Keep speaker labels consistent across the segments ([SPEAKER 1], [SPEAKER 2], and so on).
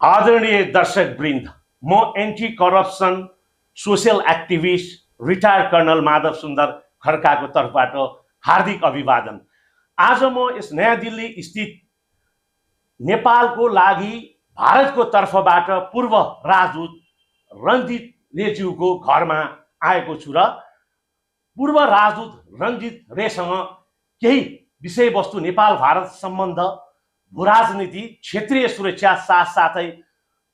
[SPEAKER 1] आदरणीय दर्शक वृन्द, म anti corruption social activist retired colonel Madhav Sundar खड्काको तर्फबाट हार्दिक अभिवादन। आज म यस नयाँ दिल्ली स्थित नेपालको लागि भारतको तर्फबाट पूर्व राजदूत रञ्जित रेज्यूको घरमा आएको छु र पूर्व राजदूत रञ्जित रेसँग केही विषयवस्तु नेपाल भारत सम्बन्ध, भूराजनीति, क्षेत्रीय सुरक्षा साथसाथै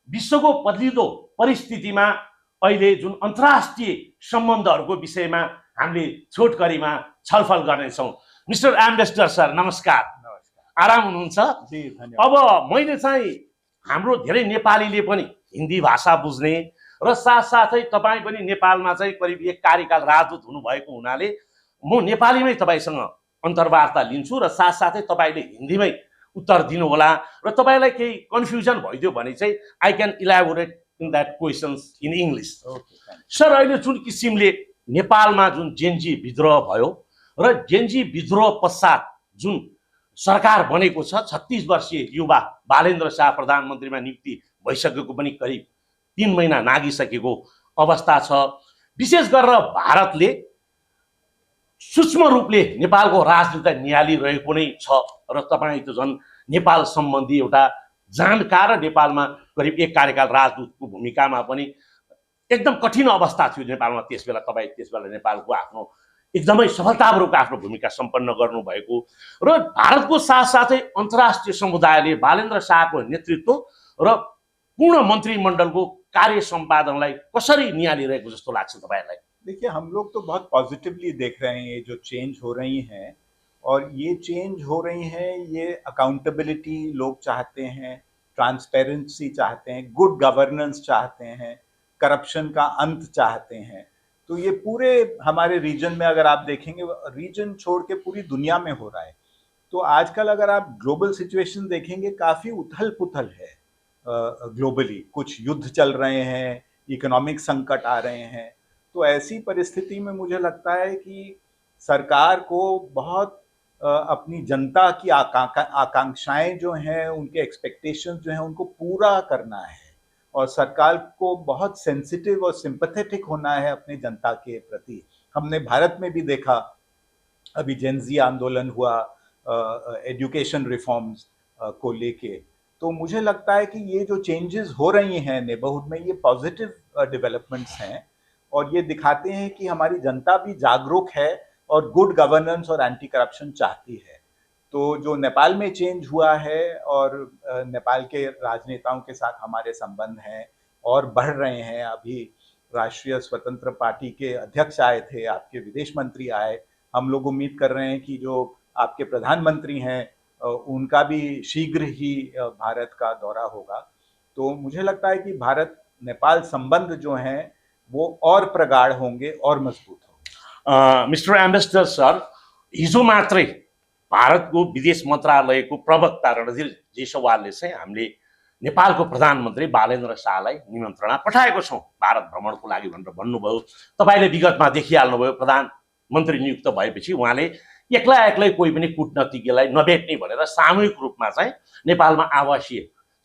[SPEAKER 1] विश्वको बदलिदो परिस्थितिमा अहिले जुन अन्तर्राष्ट्रिय सम्बन्धहरूको विषयमा हामीले छोटकरीमा छलफल गर्नेछौँ। मिस्टर एम्बेसडर सर, नमस्कार। आराम हुनुहुन्छ?
[SPEAKER 2] जी, धन्यवाद।
[SPEAKER 1] अब मैले चाहिँ हाम्रो धेरै नेपालीले पनि हिन्दी भाषा बुझ्ने र साथसाथै तपाईँ पनि नेपालमा चाहिँ करिब एक कार्यकाल राजदूत हुनुभएको हुनाले म नेपालीमै तपाईँसँग अन्तर्वार्ता लिन्छु र साथसाथै तपाईँले हिन्दीमै उत्तर दिनुहोला र तपाईँलाई केही कन्फ्युजन भइदियो भने चाहिँ I can elaborate in that questions in English. Sir, अहिले जुन किसिमले नेपालमा जुन जेनजी विद्रोह भयो र जेनजी विद्रोह पश्चात जुन सरकार बनेको छ, 36 वर्षीय युवा बालेन्द्र शाह प्रधानमन्त्रीमा नियुक्ति भइसकेको पनि करिब 3 महिना नागिसकेको अवस्था छ। विशेष गरेर भारतले सूक्ष्म रूपले नेपालको राजनीतिलाई निहालिरहेको नै छ र तपाईँ त झन् नेपाल सम्बन्धी एउटा जानकार र नेपालमा करिब एक कार्यकाल राजदूतको भूमिकामा पनि एकदम कठिन अवस्था थियो नेपालमा त्यसबेला। तपाईँ त्यसबेला नेपालको आफ्नो एकदमै सफलतापूर्वक आफ्नो भूमिका सम्पन्न गर्नुभएको र भारतको साथसाथै अन्तर्राष्ट्रिय समुदायले बालेन्द्र शाहको नेतृत्व र पूर्ण मन्त्रीमण्डलको कार्य सम्पादनलाई कसरी निहालिरहेको जस्तो लाग्छ तपाईँलाई?
[SPEAKER 2] देखिए, हम लोग तो बहुत पॉजिटिवली देख रहे हैं ये जो चेंज हो रही हैं, और ये चेंज हो रही हैं, ये अकाउंटेबिलिटी लोग चाहते हैं, ट्रांसपेरेंसी चाहते हैं, गुड गवर्नेंस चाहते हैं, करप्शन का अंत चाहते हैं। तो ये पूरे हमारे रीजन में अगर आप देखेंगे, रीजन छोड़ के पूरी दुनिया में हो रहा है। तो आजकल अगर आप ग्लोबल सिचुएशन देखेंगे, काफ़ी उथल पुथल है ग्लोबली। कुछ युद्ध चल रहे हैं, इकोनॉमिक संकट आ रहे हैं। तो ऐसी परिस्थिति में मुझे लगता है कि सरकार को बहुत अपनी जनता की आकांक्षाएं जो हैं, उनके एक्सपेक्टेशंस जो हैं, उनको पूरा करना है, और सरकार को बहुत सेंसिटिव और सिंपैथेटिक होना है अपने जनता के प्रति। हमने भारत में भी देखा, अभी जेनजी आंदोलन हुआ एजुकेशन रिफॉर्म्स को लेके। तो मुझे लगता है कि ये जो चेंजेस हो रही हैं नेबरहुड में, ये पॉजिटिव डेवलपमेंट्स हैं, और ये दिखाते हैं कि हमारी जनता भी जागरूक है और गुड गवर्नेंस और एंटी करप्शन चाहती है। तो जो नेपाल में चेंज हुआ है, और नेपाल के राजनेताओं के साथ हमारे संबंध हैं और बढ़ रहे हैं। अभी राष्ट्रीय स्वतंत्र पार्टी के अध्यक्ष आए थे, आपके विदेश मंत्री आए। हम लोग उम्मीद कर रहे हैं कि जो आपके प्रधानमंत्री हैं उनका भी शीघ्र ही भारत का दौरा होगा। तो मुझे लगता है कि भारत नेपाल संबंध जो हैं वो और प्रगाढ़ होंगे और मजबूत होंगे।
[SPEAKER 1] मिस्टर एम्बेसडर सर, हिजो मात्रै भारतको विदेश मन्त्रालयको प्रवक्ता रणधीर जयसवालले चाहिँ हामीले नेपालको प्रधानमन्त्री बालेन्द्र शाहलाई निमन्त्रणा पठाएको छौँ भारत भ्रमणको लागि भनेर भन्नुभयो। तपाईँले विगतमा देखिहाल्नुभयो, प्रधानमन्त्री नियुक्त भएपछि उहाँले एक्लै कोही पनि कूटनीतिज्ञलाई नभेट्ने भनेर सामूहिक रूपमा चाहिँ नेपालमा आवासीय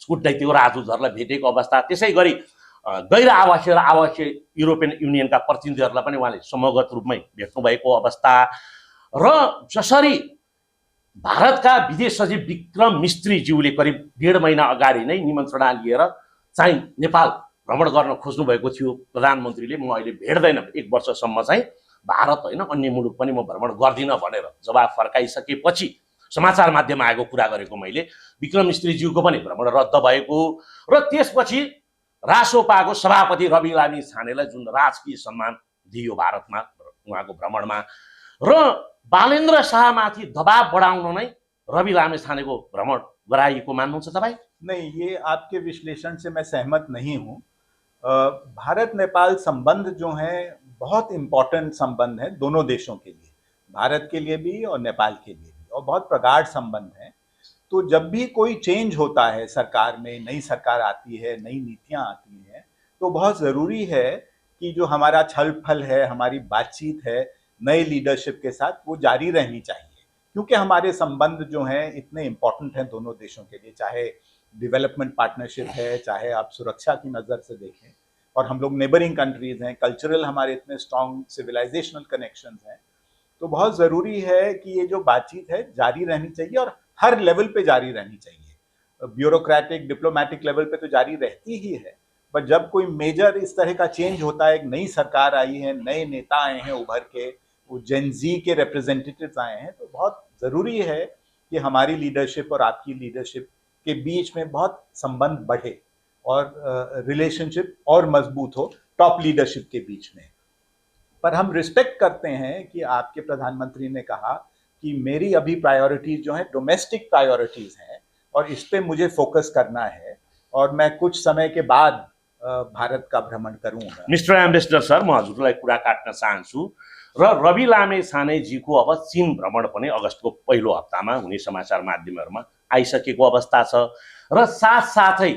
[SPEAKER 1] कूटनीतिक राजदूतहरूलाई भेटेको अवस्था, त्यसै गरी गैर आवासीय र आवासीय युरोपियन युनियनका प्रतिनिधिहरूलाई पनि उहाँले समूहगत रूपमै भेट्नुभएको अवस्था र जसरी भारतका विदेश सचिव विक्रम मिस्त्रीज्यूले करिब 1.5 महिना अगाडि नै निमन्त्रणा लिएर चाहिँ नेपाल भ्रमण गर्न खोज्नु भएको थियो प्रधानमन्त्रीले। म अहिले भेट्दैन, 1 वर्षसम्म चाहिँ भारत होइन अन्य मुलुक पनि म भ्रमण गर्दिनँ भनेर जवाब फर्काइसकेपछि समाचार माध्यममा आएको कुरा गरेको मैले। विक्रम मिस्त्रीज्यूको पनि भ्रमण रद्द भएको र त्यसपछि रासोपाको सभापति रवि लामी छानेलाई जुन राजकीय सम्मान दियो भारतमा उहाँको भ्रमणमा, र बालेन्द्र शाहमाथि दबाव बढाउन नै रवि लामी छानेको भ्रमण गराइएको मान्नुहुन्छ तपाईँ?
[SPEAKER 2] नहीं, ये आपके विश्लेषण से मैं सहमत नहीं हूँ। भारत नेपाल संबंध जो हैं बहुत इम्पोर्टेंट संबंध हैं दोनों देशों के लिए, भारत के लिए भी और नेपाल के लिए भी, और बहुत प्रगाढ़ संबंध हैं। तो जब भी कोई चेंज होता है सरकार में, नई सरकार आती है, नई नीतियां आती हैं, तो बहुत ज़रूरी है कि जो हमारा छल फल है, हमारी बातचीत है नए लीडरशिप के साथ, वो जारी रहनी चाहिए। क्योंकि हमारे संबंध जो हैं इतने इम्पोर्टेंट हैं दोनों देशों के लिए, चाहे डेवलपमेंट पार्टनरशिप है, चाहे आप सुरक्षा की नज़र से देखें, और हम लोग नेबरिंग कंट्रीज हैं, कल्चरल हमारे इतने स्ट्रॉन्ग सिविलाइजेशनल कनेक्शंस हैं। तो बहुत ज़रूरी है कि ये जो बातचीत है जारी रहनी चाहिए और हर लेवल पे जारी रहनी चाहिए। ब्यूरोक्रेटिक डिप्लोमेटिक लेवल पे तो जारी रहती ही है, पर जब कोई मेजर इस तरह का चेंज होता है, एक नई सरकार आई है, नए नेता आए हैं उभर के, वो जेन जी के रिप्रेजेंटेटिव्स आए हैं, तो बहुत ज़रूरी है कि हमारी लीडरशिप और आपकी लीडरशिप के बीच में बहुत संबंध बढ़े और रिलेशनशिप और मजबूत हो टॉप लीडरशिप के बीच में। पर हम रिस्पेक्ट करते हैं कि आपके प्रधानमंत्री ने कहा कि मेरी अभी प्रायोरिटीज जो हैं डोमेस्टिक प्रायोरिटीज हैं और इस पे मुझे फोकस करना है और मैं कुछ समय के बाद भारत का भ्रमण करूंगा।
[SPEAKER 1] मिस्टर एम्बेसडर सर, म हजुरलाई कुरा काट्न चाहन्छु र रवि लामे छानेजीको अब चीन भ्रमण पनि अगस्तको पहिलो हप्तामा हुने समाचार माध्यमहरूमा आइसकेको अवस्था छ र साथसाथै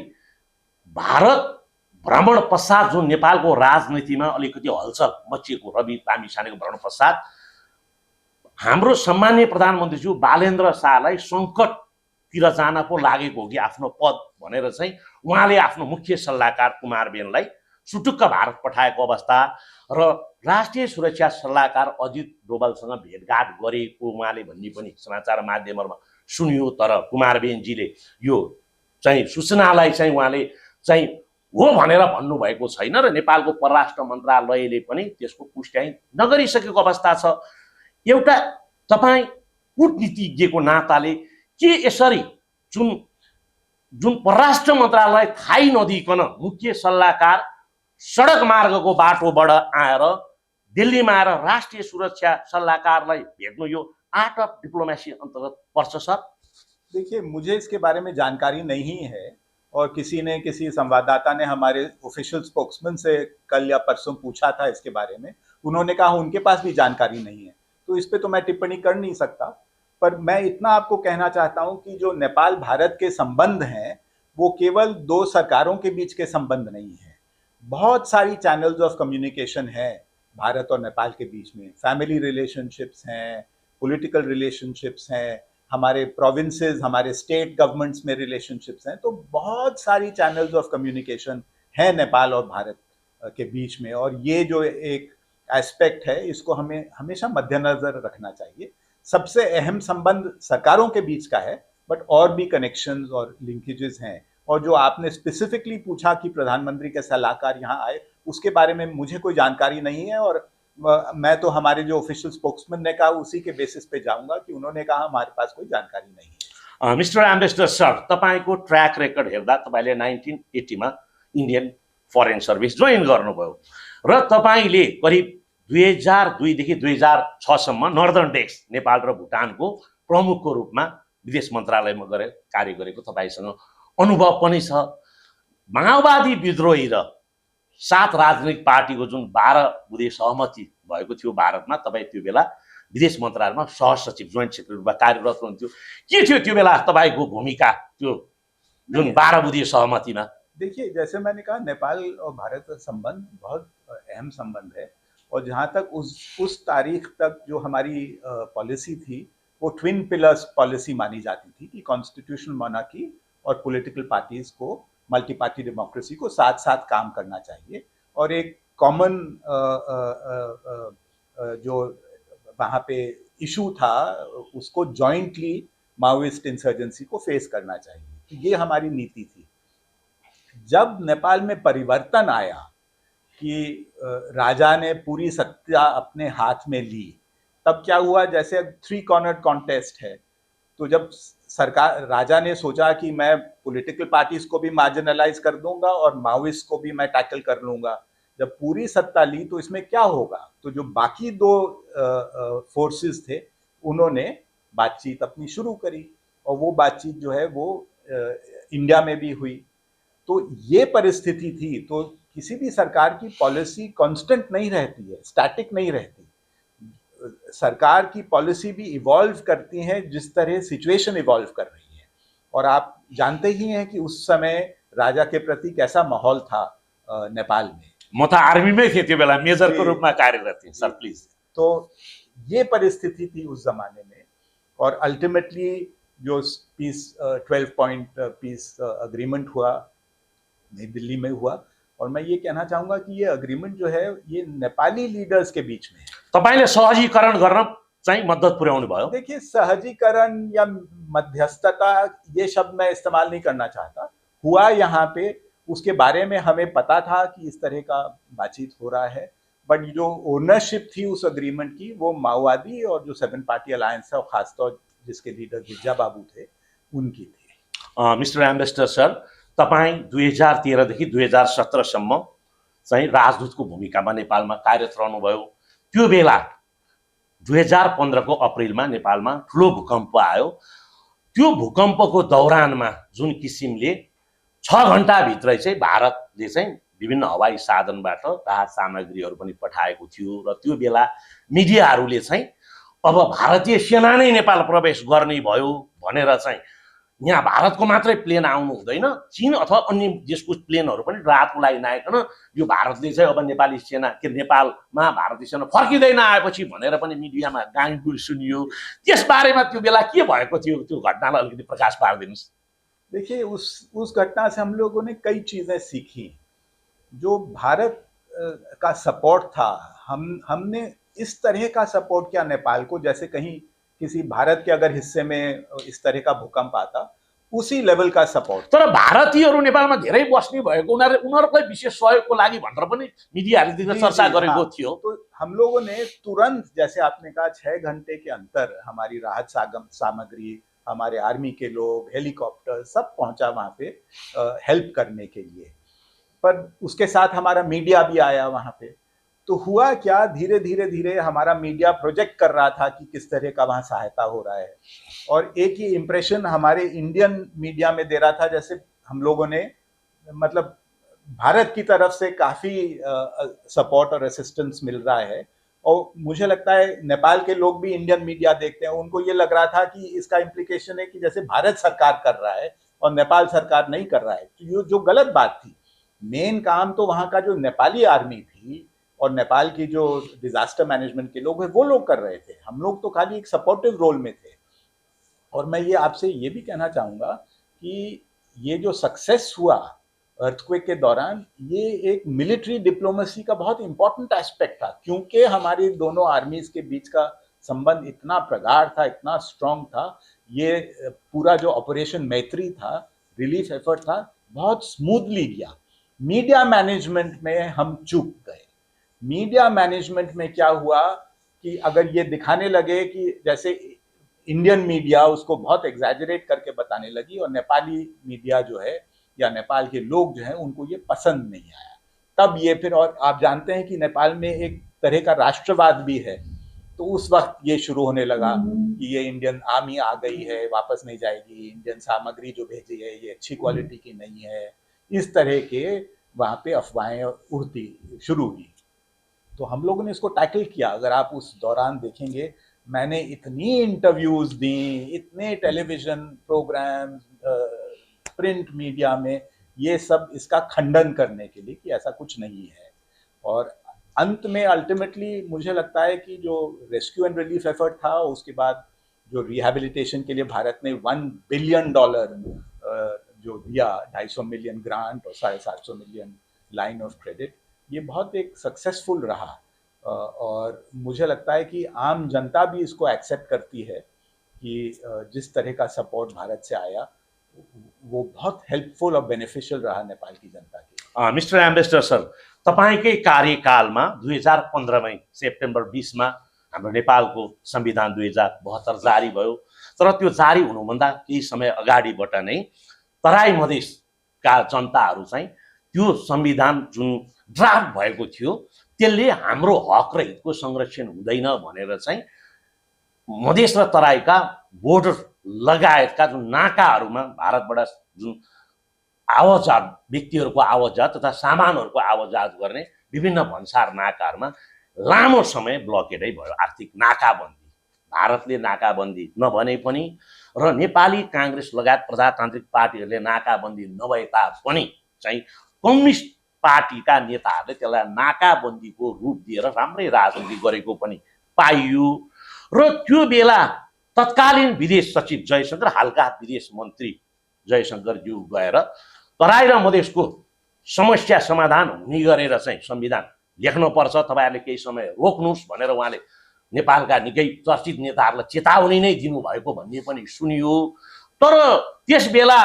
[SPEAKER 1] भारत भ्रमण पश्चात जुन नेपालको राजनीतिमा अलिकति हलचल मचिएको रवि लामी छानेको भ्रमण पश्चात हाम्रो सम्माननीय प्रधानमन्त्रीज्यू बालेन्द्र शाहलाई सङ्कटतिर जान पो लागेको हो कि आफ्नो पद भनेर चाहिँ उहाँले आफ्नो मुख्य सल्लाहकार कुमारबेनलाई सुटुक्क भारत पठाएको अवस्था र राष्ट्रिय सुरक्षा सल्लाहकार अजित डोभालसँग भेटघाट गरेको उहाँले भन्ने पनि समाचार माध्यमहरूमा सुनियो। तर कुमारबेनजीले यो चाहिँ सूचनालाई चाहिँ उहाँले चाहिँ हो भनेर भन्नुभएको छैन र नेपालको परराष्ट्र मन्त्रालयले पनि त्यसको पुष्टि नगरिसकेको अवस्था छ। एउटा तपाईँ कूटनीतिज्ञको नाताले के यसरी जुन जुन परराष्ट्र मन्त्रालय थाहै नदिइकन मुख्य सल्लाहकार सडक मार्गको बाटोबाट आएर दिल्लीमा आएर राष्ट्रिय सुरक्षा सल्लाहकारलाई भेट्नु यो आर्ट अफ डिप्लोमेसी अंतर्गत पर्छ सर?
[SPEAKER 2] देखिए, मुझे इसके बारे में जानकारी नहीं है और किसी संवाददाता ने हमारे ऑफिशियल स्पोक्समैन से कल या परसों पूछा था इसके बारे में, उन्होंने कहा उनके पास भी जानकारी नहीं है, तो इस पे तो मैं टिप्पणी कर नहीं सकता। पर मैं इतना आपको कहना चाहता हूं कि जो नेपाल भारत के संबंध हैं वो केवल दो सरकारों के बीच के संबंध नहीं है, बहुत सारी चैनल्स ऑफ कम्युनिकेशन है भारत और नेपाल के बीच में। फैमिली रिलेशनशिप्स हैं, पॉलिटिकल रिलेशनशिप्स हैं, हमारे प्रोविंसेस, हमारे स्टेट गवर्नमेंट्स में रिलेशनशिप्स हैं, तो बहुत सारी चैनल्स ऑफ कम्युनिकेशन है नेपाल और भारत के बीच में। और ये जो एक एस्पेक्ट है इसको हमें हमेशा मद्देनजर रखना चाहिए। सबसे अहम संबंध सरकारों के बीच का है, बट और भी कनेक्शंस और लिंकेजेस हैं। और जो आपने स्पेसिफिकली पूछा कि प्रधानमंत्री के सलाहकार यहाँ आए, उसके बारे में मुझे कोई जानकारी नहीं है और मैं तो हमारे जो ऑफिशियल स्पोक्समैन ने कहा उसी के बेसिस पे जाऊंगा कि उन्होंने कहा हमारे पास कोई जानकारी नहीं है।
[SPEAKER 1] मिस्टर एम्बेसडर सर, तपाईँको ट्र्याक रेकर्ड हेर्दा तपाईँले 1980 मा इन्डियन फरेन सर्भिस जोइन गर्नुभयो र तपाईँले करिब 2002 देखि 2006 सम्म नर्दर्न डेस्क नेपाल र भुटानको प्रमुखको रूपमा विदेश मन्त्रालयमा गएर कार्य गरेको तपाईँसँग अनुभव पनि छ। माओवादी विद्रोही र 7 राजनीतिक पार्टीको जुन 12 बुँदे सहमति भएको थियो भारतमा, तपाईँ त्यो बेला विदेश मन्त्रालयमा सहसचिव जोइन्ट सेक्रेटरी रूपमा कार्यरत हुनुहुन्थ्यो। के थियो त्यो बेला तपाईँको भूमिका त्यो जुन 12 बुँदे सहमतिमा?
[SPEAKER 2] देखिए, जैसे मैंने कहा, नेपाल और भारत का संबंध बहुत अहम संबंध है और जहाँ तक उस तारीख तक जो हमारी पॉलिसी थी वो ट्विन पिलर्स पॉलिसी मानी जाती थी कि कॉन्स्टिट्यूशनल मोनार्की और पॉलिटिकल पार्टीज को, मल्टी पार्टी डेमोक्रेसी को साथ साथ काम करना चाहिए और एक कॉमन जो वहाँ पे इशू था उसको जॉइंटली माओइस्ट इंसर्जेंसी को फेस करना चाहिए। तो ये हमारी नीति थी। जब नेपाल में परिवर्तन आया कि राजा ने पूरी सत्ता अपने हाथ में ली, तब क्या हुआ, जैसे 3 कॉर्नर कॉन्टेस्ट है, तो जब सरकार राजा ने सोचा कि मैं पॉलिटिकल पार्टीज को भी मार्जिनलाइज कर दूंगा और माओइस्ट को भी मैं टैकल कर लूंगा, जब पूरी सत्ता ली तो इसमें क्या होगा। तो जो बाकी 2 फोर्सेस थे उन्होंने बातचीत अपनी शुरू करी और वो बातचीत जो है वो इंडिया में भी हुई। तो ये परिस्थिति थी। तो किसी भी सरकार की पॉलिसी कांस्टेंट नहीं रहती है, स्टैटिक नहीं रहती। सरकार की पॉलिसी भी इवॉल्व करती है जिस तरह सिचुएशन इवॉल्व कर रही है। और आप जानते ही हैं कि उस समय राजा के प्रति कैसा माहौल था नेपाल में।
[SPEAKER 1] म त आर्मीमै थिएँ त्यो बेला, मेजरको रूपमा कार्यरत थिएँ सर, प्लिज।
[SPEAKER 2] तो ये परिस्थिति थी उस जमाने में और अल्टीमेटली जो पीस 12 पॉइंट पीस अग्रीमेंट हुआ नई दिल्ली में हुआ, और मैं ये कहना चाहूंगा कि ये अग्रीमेंट जो है ये नेपाली लीडर्स के बीच में है।
[SPEAKER 1] तपाईले सहजीकरण गर्न चाहिँ मद्दत पुर्याउनु भयो।
[SPEAKER 2] देखिए, सहजीकरण या मध्यस्थता ये शब्द मैं इस्तेमाल नहीं करना चाहता। हुआ यहाँ पे, उसके बारे में हमें पता था कि इस तरह का बातचीत हो रहा है, बट जो ओनरशिप थी उस अग्रीमेंट की वो माओवादी और जो 7 पार्टी अलायंस है और खासतौर जिसके लीडर विजया बाबू थे उनकी थी।
[SPEAKER 1] मिस्टर एम्बेसडर सर, तपाईँ 2013 देखि 2017 सम्म चाहिँ राजदूतको भूमिकामा नेपालमा कार्यरत रहनुभयो। त्यो बेला 2015 को अप्रिलमा नेपालमा ठुलो भूकम्प आयो। त्यो भूकम्पको दौरानमा जुन किसिमले 6 घण्टाभित्रै चाहिँ भारतले चाहिँ विभिन्न हवाई साधनबाट राहत सामग्रीहरू पनि पठाएको थियो र त्यो बेला मिडियाहरूले चाहिँ अब भारतीय सेना नै नेपाल प्रवेश गर्ने भयो भनेर चाहिँ यहाँ भारतको मात्रै प्लेन आउनु हुँदैन, चीन अथवा अन्य देशको प्लेनहरू पनि राहतको लागि नआइकन यो भारतले चाहिँ अब नेपाली सेना के नेपालमा भारतीय सेना फर्किँदैन आएपछि भनेर पनि मिडियामा गाङगुल सुनियो। त्यसबारेमा त्यो बेला के भएको थियो, त्यो घटनालाई अलिकति प्रकाश पारिदिनुहोस्।
[SPEAKER 2] देखिए, उस घटना से हम लोगों ने कई चीजें सीखी। जो भारत का सपोर्ट था, हमने इस तरह का सपोर्ट किया नेपाल को, जैसे कहीं किसी भारत के अगर हिस्से में इस तरह का भूकंप आता उसी लेवल का सपोर्ट।
[SPEAKER 1] तर भारतीयहरू नेपालमा धेरै बस्ने भएको उनीहरूलाई विशेष सहयोगको लागि भनेर पनि मिडियाहरूले चर्चा गरेको थियो।
[SPEAKER 2] तो हम लोगों ने तुरंत, जैसे आपने कहा, 6 घंटे के अंतर हमारी राहत सामग्री, हमारे आर्मी के लोग, हेलीकॉप्टर सब पहुंचा वहां पे हेल्प करने के लिए। पर उसके साथ हमारा मीडिया भी आया वहां पे। तो हुआ क्या, धीरे धीरे धीरे हमारा मीडिया प्रोजेक्ट कर रहा था कि किस तरह का वहां सहायता हो रहा है, और एक ही इंप्रेशन हमारे इंडियन मीडिया में दे रहा था जैसे हम लोगों ने, मतलब भारत की तरफ से काफी सपोर्ट और असिस्टेंस मिल रहा है। और मुझे लगता है नेपाल के लोग भी इंडियन मीडिया देखते हैं, उनको ये लग रहा था कि इसका इम्प्लीकेशन है कि जैसे भारत सरकार कर रहा है और नेपाल सरकार नहीं कर रहा है। तो ये जो गलत बात थी, मेन काम तो वहाँ का जो नेपाली आर्मी थी और नेपाल की जो डिजास्टर मैनेजमेंट के लोग हैं वो लोग कर रहे थे। हम लोग तो खाली एक सपोर्टिव रोल में थे। और मैं ये आपसे ये भी कहना चाहूँगा कि ये जो सक्सेस हुआ अर्थक्वेक के दौरान, ये एक मिलिट्री डिप्लोमेसी का बहुत इंपॉर्टेंट एस्पेक्ट था, क्योंकि हमारी दोनों आर्मीज के बीच का संबंध इतना प्रगाढ़ था, इतना स्ट्रांग था। ये पूरा जो ऑपरेशन मैत्री था, रिलीफ एफर्ट था, बहुत स्मूथली गया। मीडिया मैनेजमेंट में हम चूक गए। मीडिया मैनेजमेंट में क्या हुआ कि अगर ये दिखाने लगे कि जैसे इंडियन मीडिया उसको बहुत एग्जैजरेट करके बताने लगी, और नेपाली मीडिया जो है या नेपाल के लोग जो हैं उनको ये पसंद नहीं आया, तब ये फिर, और आप जानते हैं कि नेपाल में एक तरह का राष्ट्रवाद भी है, तो उस वक्त ये शुरू होने लगा कि ये इंडियन आर्मी आ गई है, वापस नहीं जाएगी, इंडियन सामग्री जो भेजी है ये अच्छी क्वालिटी की नहीं है, इस तरह के वहाँ पे अफवाहें उड़ती शुरू हुई। तो हम लोगों ने इसको टैकल किया। अगर आप उस दौरान देखेंगे, मैंने इतनी इंटरव्यूज दी, इतने टेलीविजन प्रोग्राम, प्रिंट मीडिया में, ये सब इसका खंडन करने के लिए कि ऐसा कुछ नहीं है। और अंत में अल्टीमेटली मुझे लगता है कि जो रेस्क्यू एंड रिलीफ एफर्ट था, उसके बाद जो रिहैबिलिटेशन के लिए भारत ने $1 बिलियन जो दिया, 250 मिलियन ग्रांट और 750 मिलियन लाइन ऑफ क्रेडिट, ये बहुत एक सक्सेसफुल रहा। और मुझे लगता है कि आम जनता भी इसको एक्सेप्ट करती है कि जिस तरह का सपोर्ट भारत से आया वो बहुत हेल्पफुल और बेनिफिशियल रहा नेपाल की जनता के।
[SPEAKER 1] मिस्टर एम्बेसडर सर, तपाईँकै कार्यकालमा 2015 सेप्टेम्बर 20 हाम्रो नेपालको संविधान 2072 जारी भयो। तर त्यो जारी हुनुभन्दा केही समय अगाडिबाट नै तराई मधेसका जनताहरू चाहिँ त्यो संविधान जुन ड्राफ्ट भएको थियो त्यसले हाम्रो हक र हितको संरक्षण हुँदैन भनेर चाहिँ मधेस र तराईका बोर्डर लगायतका जुन नाकाहरूमा भारतबाट जुन आवाजात, व्यक्तिहरूको आवाजात तथा सामानहरूको आवाजात गर्ने विभिन्न भन्सार नाकाहरूमा लामो समय ब्लकेडै भयो। आर्थिक नाकाबन्दी, भारतले नाकाबन्दी नभने पनि र नेपाली काङ्ग्रेस लगायत प्रजातान्त्रिक पार्टीहरूले नाकाबन्दी नभए तापनि चाहिँ कम्युनिस्ट पार्टीका नेताहरूले त्यसलाई नाकाबन्दीको रूप दिएर राम्रै राजनीति गरेको पनि पाइयो। र त्यो बेला तत्कालीन विदेश सचिव जयशंकर, हालका विदेश मन्त्री जयशंकरज्यू गएर तराई र मधेसको समस्या समाधान हुने गरेर चाहिँ संविधान लेख्नुपर्छ, तपाईँहरूले केही समय रोक्नुहोस् भनेर उहाँले नेपालका निकै चर्चित नेताहरूलाई चेतावनी नै दिनुभएको भन्ने पनि सुनियो। तर त्यस बेला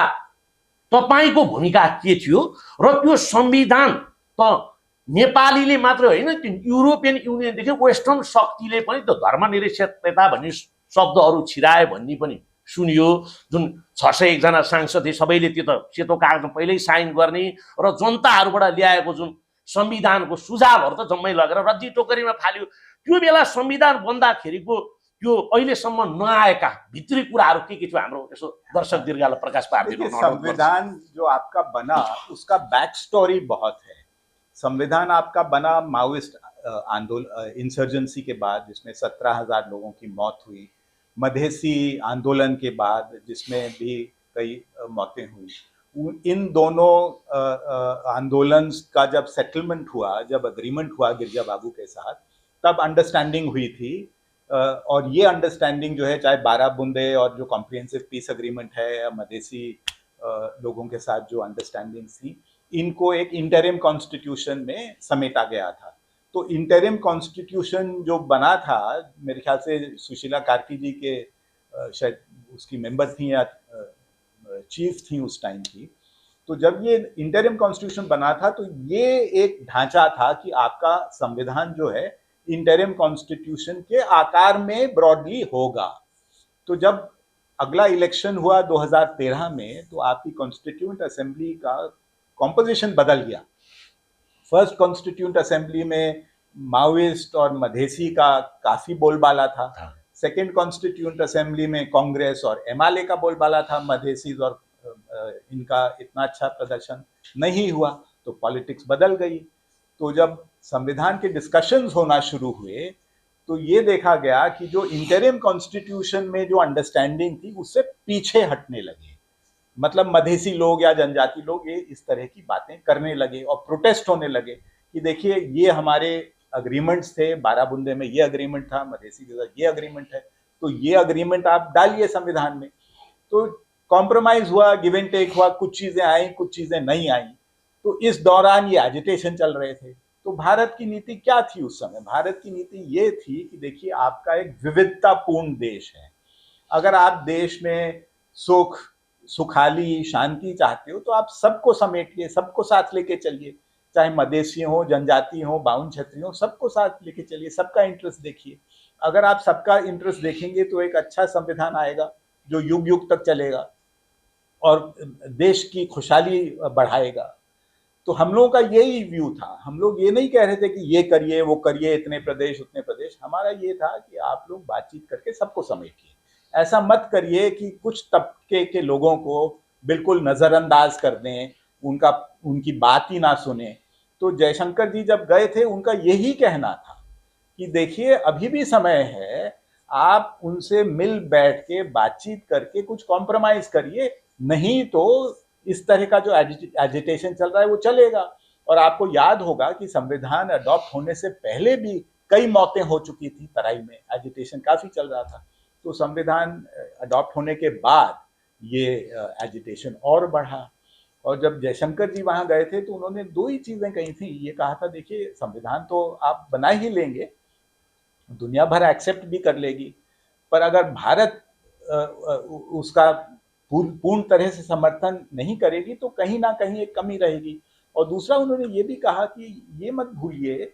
[SPEAKER 1] तपाईँको भूमिका के थियो र त्यो संविधान त नेपालीले मात्र होइन, त्यो युरोपियन युनियनदेखि वेस्टर्न शक्तिले पनि त्यो धर्मनिरपेक्षता भन्ने शब्दहरू छिराए भन्ने पनि सुनियो। जुन 601 जना सांसद थिए सबैले त्यो त सेतो कागजमा पहिल्यै साइन गर्ने र जनताहरूबाट ल्याएको जुन संविधानको सुझावहरू त जम्मै लगेर रद्दी टोकरीमा फाल्यो। त्यो बेला संविधान बन्दाखेरिको त्यो अहिलेसम्म नआएका भित्री कुराहरू के थियो हाम्रो यसो दर्शक दीर्घालाई प्रकाश पारिदिनु।
[SPEAKER 2] संविधान जो आपका बना उसका बैक स्टोरी बहुत है। संविधान आपका बना माओइस्ट आंदोलन इंसर्जेंसी के बाद, जिसमें 17,000 लोगों की मौत हुई, मधेसी आंदोलन के बाद जिसमें भी कई मौतें हुई। इन दोनों आंदोलन का जब सेटलमेंट हुआ, जब अग्रीमेंट हुआ गिरजा बाबू के साथ, तब अंडरस्टैंडिंग हुई थी। और ये अंडरस्टैंडिंग जो है, चाहे 12 बूंदे और जो कॉम्प्रिहेंसिव पीस अग्रीमेंट है या मधेसी लोगों के साथ जो अंडरस्टैंडिंग थी, इनको एक इंटरिम कॉन्स्टिट्यूशन में समेटा गया था। तो इंटरिम कॉन्स्टिट्यूशन जो बना था, मेरे ख्याल से सुशीला कार्की जी के शायद उसकी मेंबर थी या चीफ थी उस टाइम की। तो जब ये इंटरिम कॉन्स्टिट्यूशन बना था तो ये एक ढांचा था कि आपका संविधान जो है इंटरिम कॉन्स्टिट्यूशन के आकार में ब्रॉडली होगा। तो जब अगला इलेक्शन हुआ 2013 में, तो आपकी कॉन्स्टिट्यूएंट असेंबली का कॉम्पोजिशन बदल गया। फर्स्ट कॉन्स्टिट्यूएंट असेंबली में माओइस्ट और मधेसी का काफी बोलबाला था। सेकेंड कॉन्स्टिट्यूएंट असेंबली में कांग्रेस और एमआलए का बोलबाला था। मधेसी और इनका इतना अच्छा प्रदर्शन नहीं हुआ, तो पॉलिटिक्स बदल गई। तो जब संविधान के डिस्कशंस होना शुरू हुए तो ये देखा गया कि जो इंटरिम कॉन्स्टिट्यूशन में जो अंडरस्टैंडिंग थी उससे पीछे हटने लगे। मतलब मधेसी लोग या जनजाति लोग ये इस तरह की बातें करने लगे और प्रोटेस्ट होने लगे कि देखिए ये हमारे अग्रीमेंट्स थे, 12 बूंदे में ये अग्रीमेंट था, मधेसी के साथ ये अग्रीमेंट है, तो ये अग्रीमेंट आप डालिए संविधान में। तो कॉम्प्रोमाइज हुआ, गिव एंड टेक हुआ, कुछ चीजें आई, कुछ चीजें नहीं आई। तो इस दौरान ये एजिटेशन चल रहे थे। तो भारत की नीति क्या थी उस समय? भारत की नीति ये थी कि देखिए आपका एक विविधतापूर्ण देश है। अगर आप देश में सुखाली शांति चाहते हो तो आप सबको समेटिए, सबको साथ लेके चलिए, चाहे मधेसी हो, जनजाति हो, बाउन क्षत्रिय हो, सबको साथ लेके चलिए, सबका इंटरेस्ट देखिए। अगर आप सबका इंटरेस्ट देखेंगे तो एक अच्छा संविधान आएगा जो युग युग तक चलेगा और देश की खुशहाली बढ़ाएगा। तो हम लोगों का यही व्यू था। हम लोग ये नहीं कह रहे थे कि ये करिए वो करिए, इतने प्रदेश उतने प्रदेश। हमारा ये था कि आप लोग बातचीत करके सबको समेटिए। ऐसा मत करिए कि कुछ तबके के लोगों को बिल्कुल नज़रअंदाज कर दें, उनकी बात ही ना सुने। तो जयशंकर जी जब गए थे उनका यही कहना था कि देखिए अभी भी समय है, आप उनसे मिल बैठ के बातचीत करके कुछ कॉम्प्रोमाइज करिए, नहीं तो इस तरह का जो एजिटेशन चल रहा है वो चलेगा। और आपको याद होगा कि संविधान अडॉप्ट होने से पहले भी कई मौतें हो चुकी थी तराई में, एजिटेशन काफी चल रहा था। तो संविधान अडॉप्ट होने के बाद ये एजिटेशन और बढ़ा। और जब जयशंकर जी वहां गए थे तो उन्होंने 2 ही चीजें कही थी। ये कहा था देखिए संविधान तो आप बना ही लेंगे, दुनिया भर एक्सेप्ट भी कर लेगी, पर अगर भारत उसका पूर्ण तरह से समर्थन नहीं करेगी तो कहीं ना कहीं एक कमी रहेगी। और दूसरा उन्होंने ये भी कहा कि ये मत भूलिए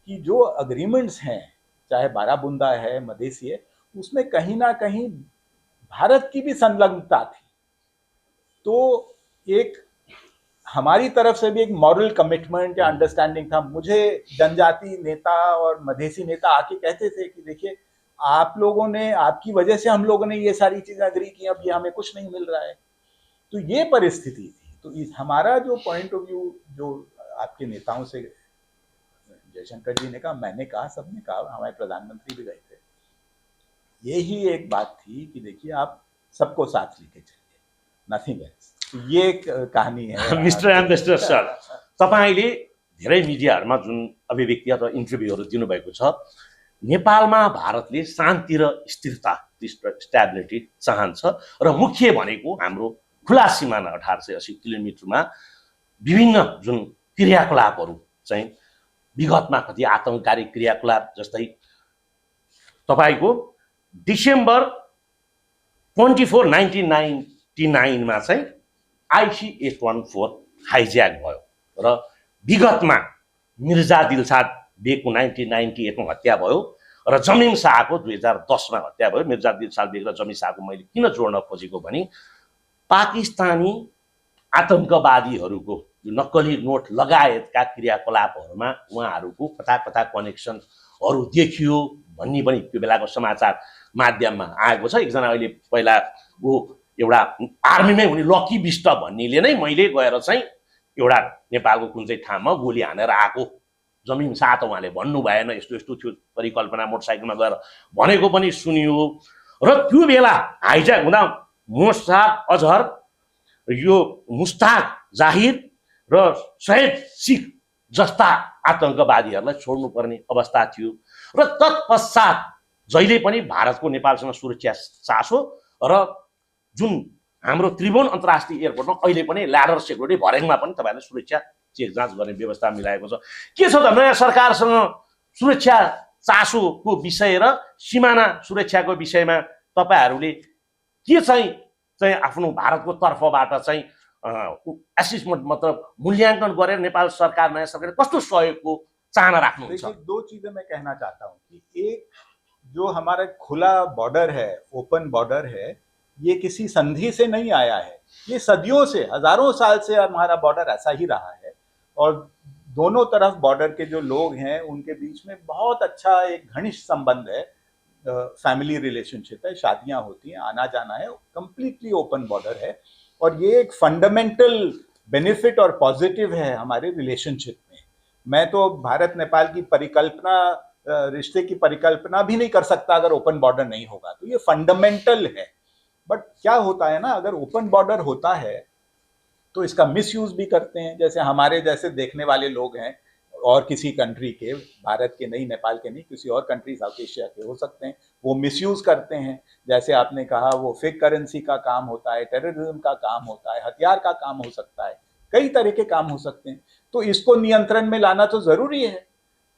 [SPEAKER 2] कि जो अग्रीमेंट्स हैं, चाहे 12 बूंदा है, मधेसी है, उसमें कहीं ना कहीं भारत की भी संलग्नता थी। तो एक हमारी तरफ से भी एक मॉरल कमिटमेंट या अंडरस्टैंडिंग था। मुझे जनजाति नेता और मधेसी नेता आके कहते थे कि देखिए आप लोगों ने, आपकी वजह से हम लोगों ने ये सारी चीजें अग्री की, अब ये हमें कुछ नहीं मिल रहा है। तो ये परिस्थिति थी। तो हमारा जो पॉइंट ऑफ व्यू, जो आपके नेताओं से जयशंकर जी ने कहा, मैंने कहा, सबने कहा, हमारे प्रधानमंत्री भी गए थे, यही एक बात थी कि देखिए आप सबको साथ लेके चलिए, नथिंग एल्स। ये एक कहानी है।
[SPEAKER 1] मिस्टर एम्बेसडर सर, तपाईले धेरै मिडियाहरुमा जुन अभिव्यक्ति अथवा इन्टरभ्यूहरु दिनुभएको छ, नेपालमा भारतले शान्ति र स्थिरता स्ट्याबिलिटी चाहन्छ र मुख्य भनेको हाम्रो खुला सिमाना 1880 किलोमिटरमा विभिन्न जुन क्रियाकलापहरू चाहिँ विगतमा कति आतङ्ककारी क्रियाकलाप जस्तै तपाईको डिसेम्बर 24, 1999 मा चाहिँ IC-814 हाइज्याक भयो र विगतमा मिर्जा दिलसाद बेगको 1998 मा हत्या भयो र जमिन शाहको 2010 मा हत्या भयो। मिर्जा दिलसाद बेग र जमिन शाहको मैले किन जोड्न खोजेको भने पाकिस्तानी आतङ्कवादीहरूको नक्कली नोट लगायतका क्रियाकलापहरूमा उहाँहरूको कता कता कनेक्सनहरू देखियो भन्ने पनि त्यो बेलाको समाचार माध्यममा आएको छ। एकजना अहिले पहिला ऊ एउटा आर्मीमै हुने लकी बिस्ट भन्नेले नै मैले गएर चाहिँ एउटा नेपालको कुन चाहिँ ठाउँमा गोली हानेर आएको जमिन शाह त उहाँले भन्नु भएन, यस्तो यस्तो थियो परिकल्पना मोटरसाइकलमा गएर भनेको पनि सुनियो। र त्यो बेला हाइज्याक हुँदा मोसाद अजहर, यो मुस्ताक जाहिर र सैयद सिख जस्ता आतङ्कवादीहरूलाई छोड्नुपर्ने अवस्था थियो र तत्पश्चात जहिले पनि भारतको नेपालसँग सुरक्षा चासो र जुन हाम्रो त्रिभुवन अन्तर्राष्ट्रिय एयरपोर्टमा अहिले पनि ल्याडर सेक्युरिटी भर्याङमा पनि तपाईँहरूले सुरक्षा चेक जाँच गर्ने व्यवस्था मिलाएको छ। के छ त नयाँ सरकारसँग सुरक्षा चासोको विषय र सिमाना सुरक्षाको विषयमा तपाईँहरूले के चाहिँ आफ्नो भारतको तर्फबाट चाहिँ एसेसमेन्ट मतलब मूल्यांकन गरेर नेपाल सरकार नयाँ सरकार कस्तो सहयोगको चाहना राख्नुहुन्छ?
[SPEAKER 2] दो चीजें मैं कहना चाहता हूँ कि एक जो हमारा खुला बॉर्डर है, ओपन बॉर्डर है, ये किसी संधि से नहीं आया है, ये सदियों से हजारों साल से हमारा बॉर्डर ऐसा ही रहा है और दोनों तरफ बॉर्डर के जो लोग हैं उनके बीच में बहुत अच्छा एक घनिष्ठ संबंध है, फैमिली रिलेशनशिप है, शादियां होती हैं, आना जाना है, कंप्लीटली ओपन बॉर्डर है और ये एक फंडामेंटल बेनिफिट और पॉजिटिव है हमारे रिलेशनशिप में। मैं तो भारत नेपाल की परिकल्पना, रिश्ते की परिकल्पना भी नहीं कर सकता अगर ओपन बॉर्डर नहीं होगा, तो ये फंडामेंटल है। बट क्या होता है ना, अगर ओपन बॉर्डर होता है तो इसका मिसयूज भी करते हैं, जैसे हमारे जैसे देखने वाले लोग हैं और किसी कंट्री के, भारत के नहीं, नेपाल के नहीं, किसी और कंट्री साउथ एशिया के हो सकते हैं, वो मिसयूज करते हैं। जैसे आपने कहा वो फेक करेंसी का काम होता है, टेररिज्म का काम होता है, हथियार का काम हो सकता है, कई तरह के काम हो सकते हैं। तो इसको नियंत्रण में लाना तो जरूरी है,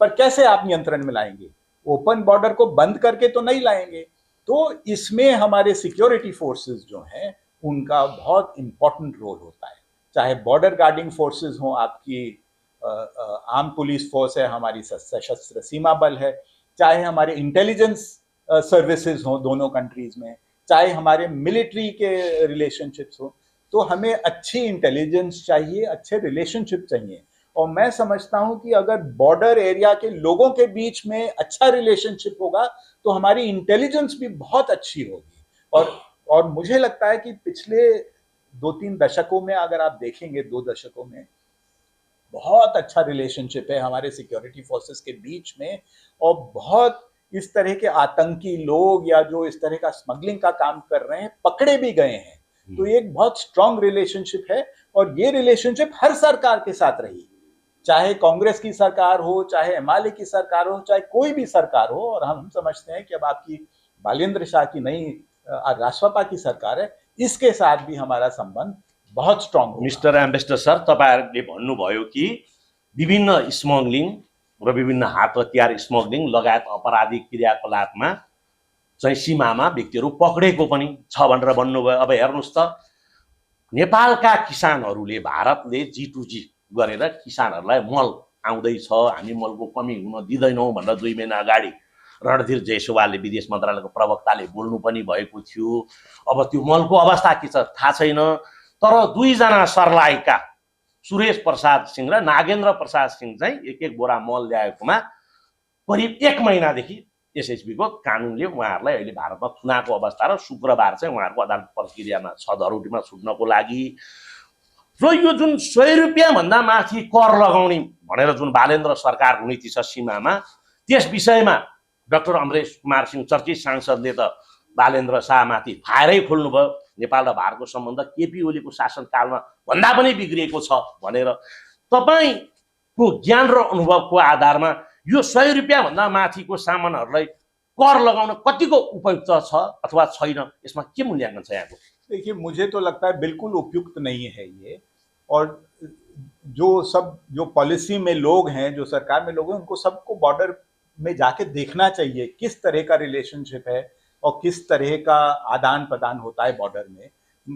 [SPEAKER 2] पर कैसे आप नियंत्रण में लाएंगे? ओपन बॉर्डर को बंद करके तो नहीं लाएंगे। तो इसमें हमारे सिक्योरिटी फोर्सेस जो हैं उनका बहुत इंपॉर्टेंट रोल होता है, चाहे बॉर्डर गार्डिंग फोर्सेस हों, आपकी आर्म पुलिस फोर्स है, हमारी सशस्त्र सीमा बल है, चाहे हमारे इंटेलिजेंस सर्विसेज हों दोनों कंट्रीज में, चाहे हमारे मिलिट्री के रिलेशनशिप्स हों, तो हमें अच्छी इंटेलिजेंस चाहिए, अच्छे रिलेशनशिप चाहिए। और मैं समझता हूं कि अगर बॉर्डर एरिया के लोगों के बीच में अच्छा रिलेशनशिप होगा तो हमारी इंटेलिजेंस भी बहुत अच्छी होगी। और मुझे लगता है कि पिछले 2-3 दशकों में अगर आप देखेंगे, 2 दशकों में बहुत अच्छा रिलेशनशिप है हमारे सिक्योरिटी फोर्सेस के बीच में, और बहुत इस तरह के आतंकी लोग या जो इस तरह का स्मगलिंग का काम कर रहे हैं पकड़े भी गए हैं। तो ये एक बहुत स्ट्रांग रिलेशनशिप है और ये रिलेशनशिप हर सरकार के साथ रही, चाहे कांग्रेस की सरकार हो, चाहे एमआलए की सरकार हो, चाहे कोई भी सरकार हो। और हम समझते हैं कि अब आपकी बालेंद्र शाह की नई राष्ट्रपा की सरकार है, इसके साथ भी हमारा संबंध बहुत स्ट्रांग।
[SPEAKER 1] मिस्टर एम्बेसडर सर, तपाईँहरूले भन्नुभयो कि विभिन्न स्मगलिङ र विभिन्न हात हतियार स्मगलिङ लगायत अपराधिक क्रियाकलापमा चाहिँ सीमामा व्यक्तिहरू पक्रेको पनि छ भनेर भन्नुभयो। अब हेर्नुहोस् त, नेपालका किसानहरूले भारतले G2G गरेर किसानहरूलाई मल आउँदैछ, हामी मलको कमी हुन दिँदैनौँ भनेर 2 महिना अगाडि रणधीर जयसवालले, विदेश मन्त्रालयको प्रवक्ताले बोल्नु पनि भएको थियो। अब त्यो मलको अवस्था के छ थाहा छैन, तर 2 जना सर्लाहीका सुरेश प्रसाद सिंह र नागेन्द्र प्रसाद सिंह चाहिँ एक बोरा मल ल्याएकोमा करिब 1 महिनादेखि एसएसबी को कानुनले उहाँहरूलाई अहिले भारतमा थुनाको अवस्था र शुक्रबार चाहिँ उहाँहरूको अदालत प्रक्रियामा छ धरोटीमा छुट्नको लागि। र यो जुन 100 रुपियाँ भन्दा माथि कर लगाउने भनेर जुन बालेन्द्र सरकारको नीति छ सीमामा, त्यस विषयमा डाक्टर अमरेश कुमार सिंह चर्चित सांसदले त बालेन्द्र शाहमाथि फायरै खोल्नुभयो। नेपाल र भारतको सम्बन्ध केपी ओलीको शासनकालमा भन्दा पनि बिग्रिएको छ भनेर। तपाईँको ज्ञान र अनुभवको आधारमा यो 100 रुपियाँ भन्दा माथिको सामानहरूलाई कर लगाउन कतिको उपयुक्त छ अथवा छैन, यसमा के मूल्याङ्कन छ यहाँको?
[SPEAKER 2] देखिए, मुझे तो लगता है बिल्कुल उपयुक्त नहीं है ये। और जो पॉलिसी में लोग हैं, जो सरकार में लोग हैं, उनको सबको बॉर्डर में जाके देखना चाहिए किस तरह का रिलेशनशिप है और किस तरह का आदान प्रदान होता है बॉर्डर में।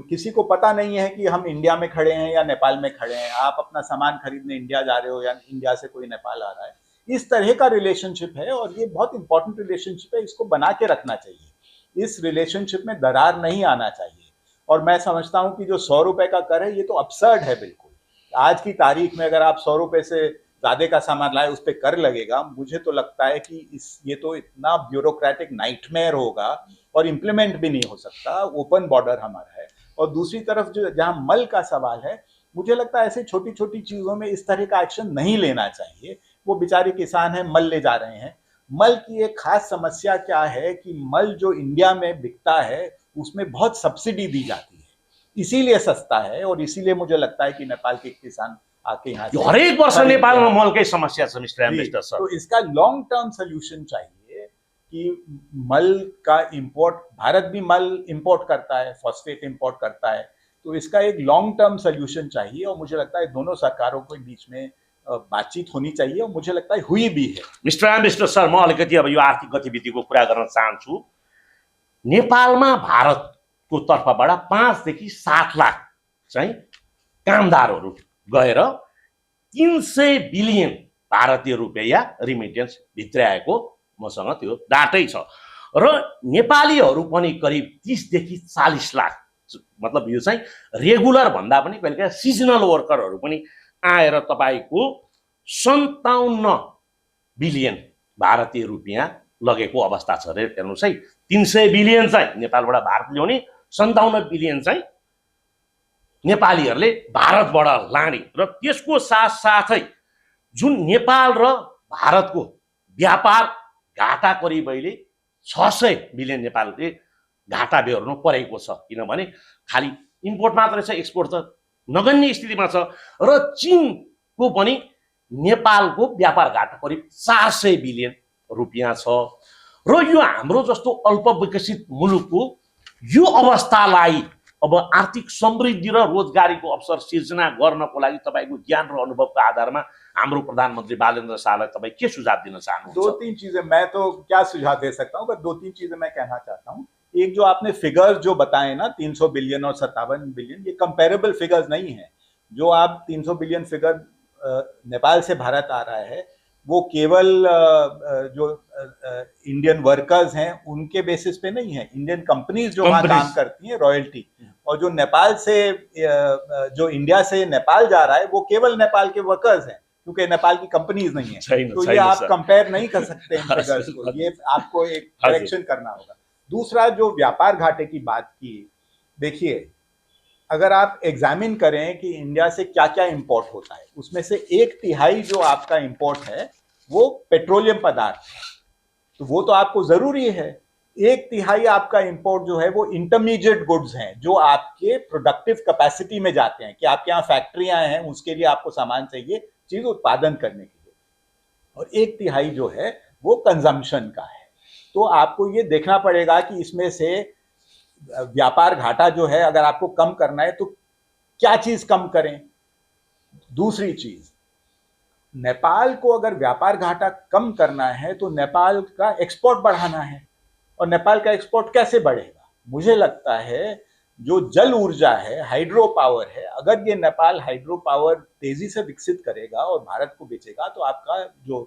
[SPEAKER 2] किसी को पता नहीं है कि हम इंडिया में खड़े हैं या नेपाल में खड़े हैं, आप अपना सामान खरीदने इंडिया जा रहे हो या इंडिया से कोई नेपाल आ रहा है। इस तरह का रिलेशनशिप है और ये बहुत इंपॉर्टेंट रिलेशनशिप है, इसको बना के रखना चाहिए। इस रिलेशनशिप में दरार नहीं आना चाहिए। और मैं समझता हूं कि जो 100 रुपए का कर है, ये तो अपसर्ड है बिल्कुल। आज की तारीख में अगर आप 100 रुपए से ज्यादा का सामान लाए, उस पर कर लगेगा, मुझे तो लगता है कि ये तो इतना ब्यूरोक्रेटिक नाइटमेयर होगा और इम्प्लीमेंट भी नहीं हो सकता। ओपन बॉर्डर हमारा है। और दूसरी तरफ जो जहां मल का सवाल है, मुझे लगता है ऐसे छोटी छोटी चीजों में इस तरह का एक्शन नहीं लेना चाहिए। वो बेचारे किसान हैं, मल ले जा रहे हैं। मल की एक खास समस्या क्या है कि मल जो इंडिया में बिकता है उसमें बहुत सब्सिडी दी जाती है, इसीलिए सस्ता है। और इसीलिए मुझे लगता है कि नेपाल के किसान आके यहाँ से
[SPEAKER 1] हरेक वर्ष नेपालमा मलकै समस्या छ मिस्टर एम्बेसडर सर।
[SPEAKER 2] तो इसका लॉन्ग टर्म सोल्यूशन चाहिए कि मल का इंपोर्ट, भारत भी मल इंपोर्ट करता है, फॉस्फेट इंपोर्ट करता है, तो इसका एक लॉन्ग टर्म सोल्यूशन चाहिए। और मुझे लगता है दोनों सरकारों के बीच में बातचीत होनी चाहिए और मुझे लगता है हुई भी है।
[SPEAKER 1] मिस्टर एम्बेसडर सर, म अलिकति अब यो आर्थिक गतिविधिको कुरा गर्न चाहन्छु। नेपालमा भारतको तर्फबाट 5 देखि 7 लाख चाहिँ कामदारहरू गएर 300 बिलियन भारतीय रुपैयाँ रिमिटेन्स भित्राएको मसँग त्यो डाटै छ। र नेपालीहरू पनि करिब 30 देखि 40 लाख, मतलब यो चाहिँ रेगुलर भन्दा पनि कहिलेकाहीँ सिजनल वर्करहरू पनि आएर तपाईँको 57 बिलियन भारतीय रुपैयाँ लगेको अवस्था छ रे। हेर्नुहोस् है, 300 बिलियन चाहिँ नेपालबाट भारत ल्याउने, 57 बिलियन चाहिँ नेपालीहरूले भारतबाट लाने। र त्यसको साथसाथै जुन नेपाल र भारतको व्यापार घाटा करिब अहिले 600 बिलियन नेपालले घाटा बेहोर्नु परेको छ, किनभने खालि इम्पोर्ट मात्रै छ, एक्सपोर्ट त नगण्य स्थितिमा छ। र चीनको पनि नेपालको व्यापार घाटा करिब 400 बिलियन रुपैयाँ छ। र यो हाम्रो जस्तो अल्पविकसित मुलुकको यो अवस्थालाई अब आर्थिक समृद्धि र रोजगारीको अवसर सिर्जना गर्नको लागि तपाईँको ज्ञान र अनुभवको आधारमा हाम्रो प्रधानमन्त्री बालेन्द्र शाहलाई तपाईँ के सुझाव दिन चाहनुहुन्छ?
[SPEAKER 2] 2-3 चीजें, मैं तो क्या सुझाव दे सकता हूँ, पर 2-3 चीजें मैं कहना चाहता हूँ। एक, जो आपने फिगर्स जो बताए ना, 300 बिलियन और 57 बिलियन, ये कंपेरेबल फिगर्स नहीं है। जो आप 300 बिलियन फिगर नेपाल से भारत आ रहा है, वो केवल जो इंडियन वर्कर्स हैं उनके बेसिस पे नहीं है। इंडियन कंपनीज जो वहाँ काम करती हैं, रॉयल्टी। और जो नेपाल से, जो इंडिया से नेपाल जा रहा है, वो केवल नेपाल के वर्कर्स हैं, क्योंकि नेपाल की कंपनीज नहीं है। तो ये आप कंपेयर नहीं कर सकते इन फिगर्स को, ये आपको एक करेक्शन करना होगा। दूसरा, जो व्यापार घाटे की बात की, देखिए अगर आप एग्जामिन करें कि इंडिया से क्या क्या इंपोर्ट होता है, उसमें से 1/3 जो आपका इंपोर्ट है वो पेट्रोलियम पदार्थ है, तो वो तो आपको जरूरी है। 1/3 आपका इंपोर्ट जो है वो इंटरमीडिएट गुड्स हैं, जो आपके प्रोडक्टिव कैपेसिटी में जाते हैं, कि आपके यहाँ फैक्ट्रियां हैं, उसके लिए आपको सामान चाहिए चीज उत्पादन करने के लिए। और 1/3 जो है वो कंजम्पशन का है। तो आपको ये देखना पड़ेगा कि इसमें से व्यापार घाटा जो है, अगर आपको कम करना है तो क्या चीज कम करें। दूसरी चीज, नेपाल को अगर व्यापार घाटा कम करना है तो नेपाल का एक्सपोर्ट बढ़ाना है। और नेपाल का एक्सपोर्ट कैसे बढ़ेगा? मुझे लगता है जो जल ऊर्जा है, हाइड्रो पावर है, अगर ये नेपाल हाइड्रो पावर तेजी से विकसित करेगा और भारत को बेचेगा, तो आपका जो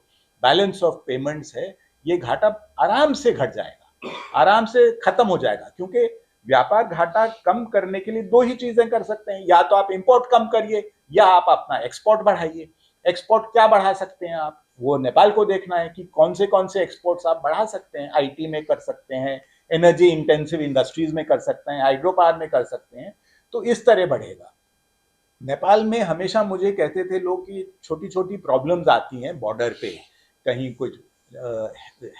[SPEAKER 2] बैलेंस ऑफ पेमेंट्स है, ये घाटा आराम से घट जाएगा, आराम से खत्म हो जाएगा। क्योंकि व्यापार घाटा कम करने के लिए 2 ही चीजें कर सकते हैं, या तो आप इंपोर्ट कम करिए या आप अपना एक्सपोर्ट बढ़ाइए। एक्सपोर्ट क्या बढ़ा सकते हैं आप, वो नेपाल को देखना है कि कौन से एक्सपोर्ट्स आप बढ़ा सकते हैं। आईटी में कर सकते हैं, एनर्जी इंटेंसिव इंडस्ट्रीज में कर सकते हैं, हाइड्रो पावर में कर सकते हैं, तो इस तरह बढ़ेगा। नेपाल में हमेशा मुझे कहते थे लोग कि छोटी छोटी प्रॉब्लम्स आती हैं बॉर्डर पे, कहीं कुछ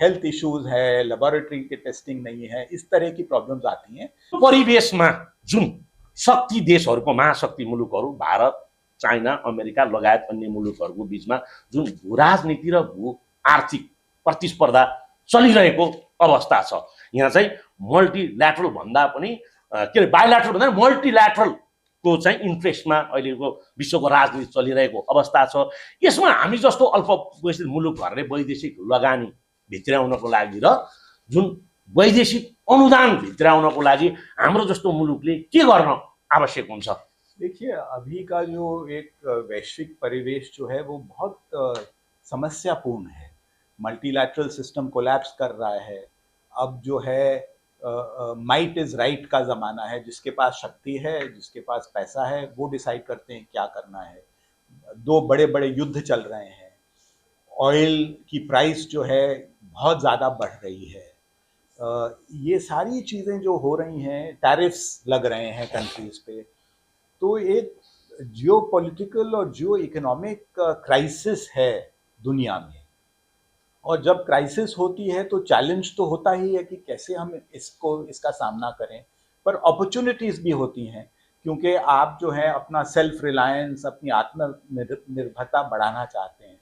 [SPEAKER 2] हेल्थ इश्यूज है, लेबोरेटरी के टेस्टिंग नहीं है, इस तरह की प्रॉब्लम्स आती हैं।
[SPEAKER 1] परिवेशमा जुन शक्ति देशहरूको महाशक्ति मुलुकहरू भारत, चाइना, अमेरिका लगायत अन्य मुलुकहरूको बीचमा जुन भू राजनीति र भू आर्थिक प्रतिस्पर्धा चलिरहेको अवस्था छ। यहाँ चाहिँ मल्टिल्याटरल भन्दा पनि के अरे बाइल्याटरल भन्दा मल्टिल्याटरलको चाहिँ इन्ट्रेस्टमा अहिलेको विश्वको राजनीति चलिरहेको अवस्था छ। यसमा हामी जस्तो अल्पविकसित मुलुकहरूले वैदेशिक लगानी भित्र्याउनको लागि र जुन वैदेशिक अनुदान भित्र्याउनको लागि हाम्रो जस्तो मुलुकले के गर्न आवश्यक हुन्छ?
[SPEAKER 2] देखिए, अभी का जो एक वैश्विक परिवेश जो है वो बहुत समस्यापूर्ण है। मल्टीलैटरल सिस्टम कोलैप्स कर रहा है। अब जो है माइट इज राइट का ज़माना है। जिसके पास शक्ति है, जिसके पास पैसा है, वो डिसाइड करते हैं क्या करना है। दो बड़े बड़े युद्ध चल रहे हैं। ऑयल की प्राइस जो है बहुत ज़्यादा बढ़ रही है। ये सारी चीज़ें जो हो रही हैं, टैरिफ्स लग रहे हैं कंट्रीज़ पे, तो एक जियो पॉलिटिकल और जियो इकोनॉमिक क्राइसिस है दुनिया में। और जब क्राइसिस होती है तो चैलेंज तो होता ही है कि कैसे हम इसका सामना करें, पर अपॉर्चुनिटीज़ भी होती हैं, क्योंकि आप जो है अपना सेल्फ रिलायंस, अपनी आत्मनिर्भरता बढ़ाना चाहते हैं।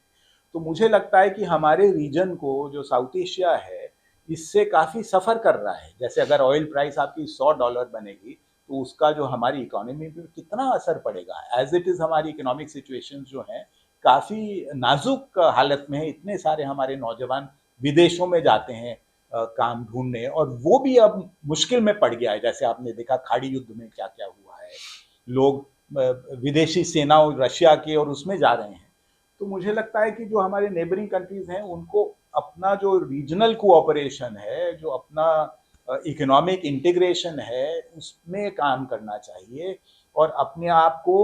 [SPEAKER 2] तो मुझे लगता है कि हमारे रीजन को, जो साउथ एशिया है, इससे काफ़ी सफ़र कर रहा है। जैसे अगर ऑयल प्राइस आपकी $100 बनेगी तो उसका जो हमारी इकोनॉमी पे कितना असर पड़ेगा। एज इट इज़ हमारी इकोनॉमिक सिचुएशन जो है काफ़ी नाजुक हालत में है। इतने सारे हमारे नौजवान विदेशों में जाते हैं काम ढूंढने, और वो भी अब मुश्किल में पड़ गया है। जैसे आपने देखा खाड़ी युद्ध में क्या क्या हुआ है, लोग विदेशी सेनाओं रशिया के और उसमें जा रहे हैं। तो मुझे लगता है कि जो हमारे नेबरिंग कंट्रीज़ हैं उनको अपना जो रीजनल कोऑपरेशन है, जो अपना इकोनॉमिक इंटीग्रेशन है, उसमें काम करना चाहिए। और अपने आप को,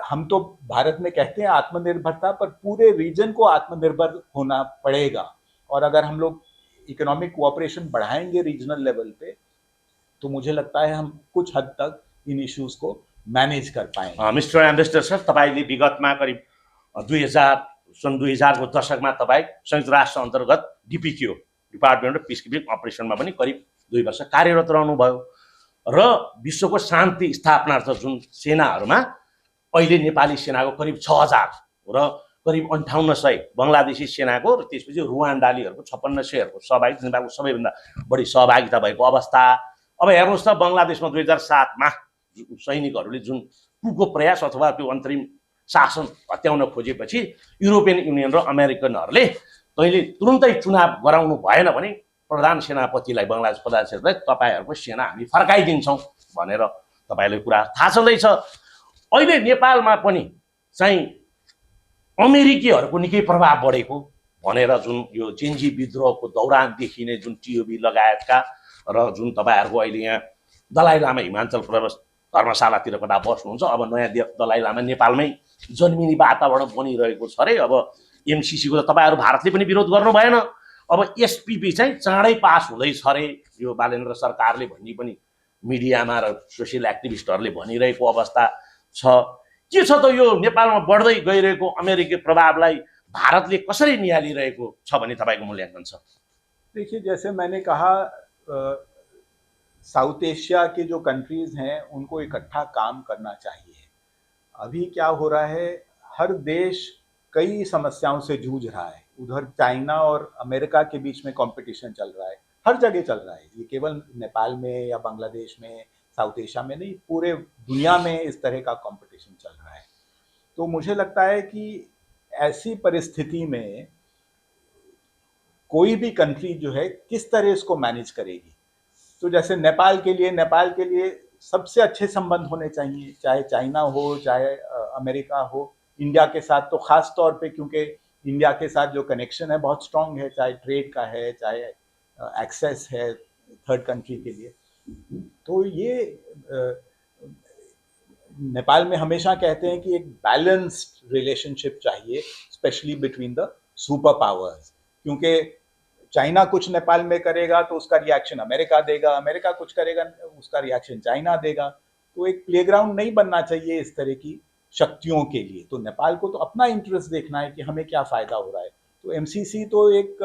[SPEAKER 2] हम तो भारत में कहते हैं आत्मनिर्भरता, पर पूरे रीजन को आत्मनिर्भर होना पड़ेगा। और अगर हम लोग इकोनॉमिक कोऑपरेशन बढ़ाएंगे रीजनल लेवल पे, तो मुझे लगता है हम कुछ हद तक इन इश्यूज को मैनेज कर पाएंगे।
[SPEAKER 1] मिस्टर एम्बेसडर सर, तपाईँले विगतमा करिब 2000 को दशकमा तपाईँ संयुक्त राष्ट्र अन्तर्गत डिपिक्यू, डिपार्टमेन्ट अफ पिस किपिङ अपरेसनमा पनि करिब 2 वर्ष कार्यरत रहनुभयो र विश्वको शान्ति स्थापनार्थ जुन सेनाहरूमा अहिले नेपाली सेनाको करिब 6000 र करिब 5800 बङ्गलादेशी सेनाको र त्यसपछि रुवान्डालीहरूको 5600हरूको सहभागिता, नेपालको सबैभन्दा बढी सहभागिता भएको अवस्था। अब हेर्नुहोस् त, बङ्गलादेशमा 2007 मा सैनिकहरूले जुन कुको प्रयास अथवा त्यो अन्तरिम शासन हत्याउन खोजेपछि युरोपियन युनियन र अमेरिकनहरूले तैँले तुरुन्तै चुनाव गराउनु भएन भने प्रधान सेनापतिलाई, बङ्गलादेश प्रधान सेनापतिलाई तपाईँहरूको सेना हामी फर्काइदिन्छौँ भनेर तपाईँलाई कुरा थाहा छँदैछ। अहिले नेपालमा पनि चाहिँ अमेरिकीहरूको निकै प्रभाव बढेको भनेर जुन यो जेन्जी विद्रोहको दौरानदेखि नै जुन टिओबी लगायतका र जुन तपाईँहरूको अहिले यहाँ दलाई लामा हिमाचल प्रदेश धर्मशालातिर कता बस्नुहुन्छ, अब नयाँ दलाई लामा नेपालमै जन्मिने वातावरण बनिरहेको छ अरे। अब एमसिसीको त तपाईँहरू भारतले पनि विरोध गर्नु भएन। अब एसपिपी चाहिँ चाँडै पास हुँदैछ अरे, यो बालेन्द्र सरकारले भन्ने पनि मिडियामा र सोसियल एक्टिभिस्टहरूले भनिरहेको अवस्था छ। के छ त यो नेपालमा बढ्दै गइरहेको अमेरिकी प्रभावलाई भारतले कसरी निहालिरहेको छ भन्ने तपाईँको मूल्याङ्कन छ?
[SPEAKER 2] देखिए, जैसे मैंने कहा, साउथ एशिया के जो कंट्रीज़ हैं उनको इकट्ठा काम करना चाहिए। अभी क्या हो रहा है, हर देश कई समस्याओं से जूझ रहा है। उधर चाइना और अमेरिका के बीच में कंपटीशन चल रहा है, हर जगह चल रहा है। ये केवल नेपाल में या बांग्लादेश में, साउथ एशिया में नहीं, पूरे दुनिया में इस तरह का कंपटीशन चल रहा है। तो मुझे लगता है कि ऐसी परिस्थिति में कोई भी कंट्री जो है किस तरह इसको मैनेज करेगी। तो जैसे नेपाल के लिए सबसे अच्छे संबंध होने चाहिए, चाहे चाइना हो, चाहे अमेरिका हो। इंडिया के साथ तो ख़ास तौर पे, क्योंकि इंडिया के साथ जो कनेक्शन है बहुत स्ट्रांग है, चाहे ट्रेड का है, चाहे एक्सेस है थर्ड कंट्री के लिए। तो ये नेपाल में हमेशा कहते हैं कि एक बैलेंस्ड रिलेशनशिप चाहिए, specially between the super powers. क्योंकि चाइना कुछ नेपाल में करेगा तो उसका रिएक्शन अमेरिका देगा, अमेरिका कुछ करेगा उसका रिएक्शन चाइना देगा। तो एक प्लेग्राउंड नहीं बनना चाहिए इस तरह की शक्तियों के लिए। तो नेपाल को तो अपना इंटरेस्ट देखना है कि हमें क्या फ़ायदा हो रहा है। तो एमसीसी तो एक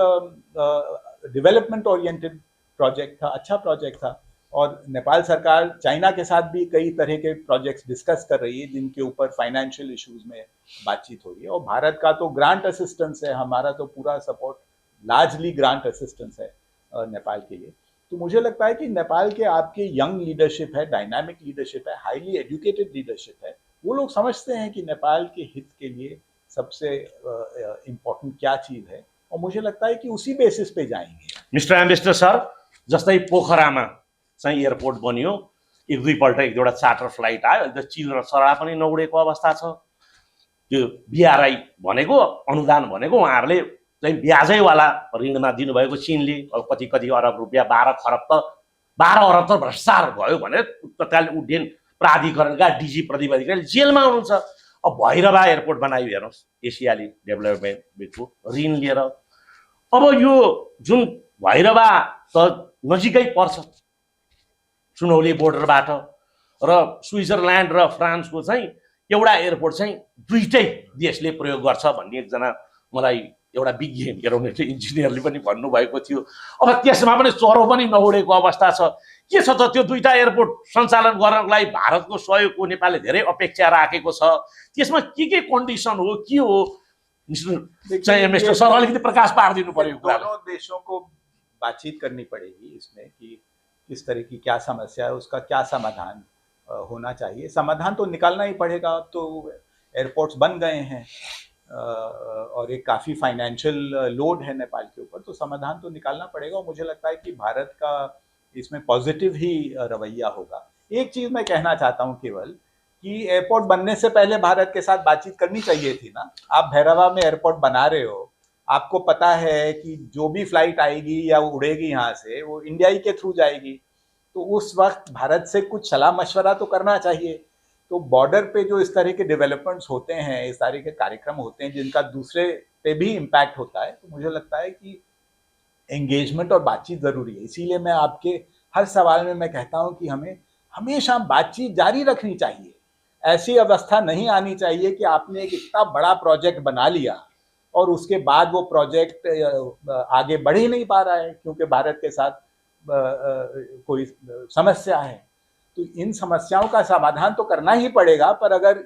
[SPEAKER 2] डेवलपमेंट ओरिएंटेड प्रोजेक्ट था, अच्छा प्रोजेक्ट था। और नेपाल सरकार चाइना के साथ भी कई तरह के प्रोजेक्ट्स डिस्कस कर रही है, जिनके ऊपर फाइनेंशियल इश्यूज में बातचीत हो रही है। और भारत का तो ग्रांट असिस्टेंस है, हमारा तो पूरा सपोर्ट लार्जली ग्रांट असिस्टेंस है नेपाल के लिए। तो मुझे लगता है कि नेपाल के आपके यंग लीडरशिप है, डायनामिक लीडरशिप है, हाईली एजुकेटेड लीडरशिप है, वो लोग समझते हैं कि नेपाल के हित के लिए सबसे इम्पोर्टेंट क्या चीज़ है, और मुझे लगता है कि उसी बेसिस पे जाएंगे।
[SPEAKER 1] मिस्टर एम्बेसडर सर, जस्तै पोखरामा चाहिँ एयरपोर्ट बन्यो, एक दुईपल्ट एक दुईवटा चार्टर फ्लाइट आयो, अहिले त चिल र सरा पनि नउडेको अवस्था छ। त्यो बिआरआई भनेको अनुदान भनेको उहाँहरूले चाहिँ ब्याजैवाला ऋणमा दिनुभएको चिनले कति कति अरब रुपियाँ, 12 खरब त 12 अरब त भ्रष्टाचार भयो भनेर तत्कालीन उड्डयन प्राधिकरणका डिजी प्रतिनिधिले जेलमा हुनुहुन्छ। अब भैरवा एयरपोर्ट बनायो हेर्नुहोस्, एसियाली डेभलपमेन्ट ब्याङ्कको ऋण लिएर। अब यो जुन भैरवा त नजिकै पर्छ सुनौली बोर्डरबाट, र स्विजरल्यान्ड र फ्रान्सको चाहिँ एउटा एयरपोर्ट चाहिँ दुईटै देशले प्रयोग गर्छ भन्ने एकजना मलाई एउटा विज्ञ एरोनोटिक इन्जिनियरले पनि भन्नुभएको थियो। अब त्यसमा पनि चरो पनि नउडेको अवस्था छ। के छ त त्यो दुईटा एयरपोर्ट सञ्चालन गर्नको लागि भारतको सहयोगको नेपालले धेरै अपेक्षा राखेको छ। त्यसमा के कन्डिसन हो, के हो, मिस्टर सर अलिकति प्रकाश पारिदिनु पर्यो।
[SPEAKER 2] दोनों देशों को बातचीत करनी पड़ेगी इसमें कि किस तरह की क्या समस्या है, उसका क्या समाधान होना चाहिए। समाधान तो निकालना ही पड़ेगा। अब तो एयरपोर्ट्स बन गए हैं और एक काफ़ी फाइनेंशियल लोड है नेपाल के ऊपर, तो समाधान तो निकालना पड़ेगा। और मुझे लगता है कि भारत का इसमें पॉजिटिव ही रवैया होगा। एक चीज़ मैं कहना चाहता हूँ केवल कि एयरपोर्ट बनने से पहले भारत के साथ बातचीत करनी चाहिए थी ना। आप भैरवा में एयरपोर्ट बना रहे हो, आपको पता है कि जो भी फ्लाइट आएगी या उड़ेगी यहाँ से वो इंडिया ही के थ्रू जाएगी, तो उस वक्त भारत से कुछ सलाह मशवरा तो करना चाहिए। तो बॉर्डर पे जो इस तरह के डेवलपमेंट्स होते हैं, इस तरह के कार्यक्रम होते हैं जिनका दूसरे पे भी इम्पैक्ट होता है, तो मुझे लगता है कि एंगेजमेंट और बातचीत ज़रूरी है। इसीलिए मैं आपके हर सवाल में मैं कहता हूँ कि हमें हमेशा बातचीत जारी रखनी चाहिए। ऐसी अवस्था नहीं आनी चाहिए कि आपने एक इतना बड़ा प्रोजेक्ट बना लिया और उसके बाद वो प्रोजेक्ट आगे बढ़ ही नहीं पा रहा है क्योंकि भारत के साथ कोई समस्या है। तो इन समस्याओं का समाधान तो करना ही पड़ेगा, पर अगर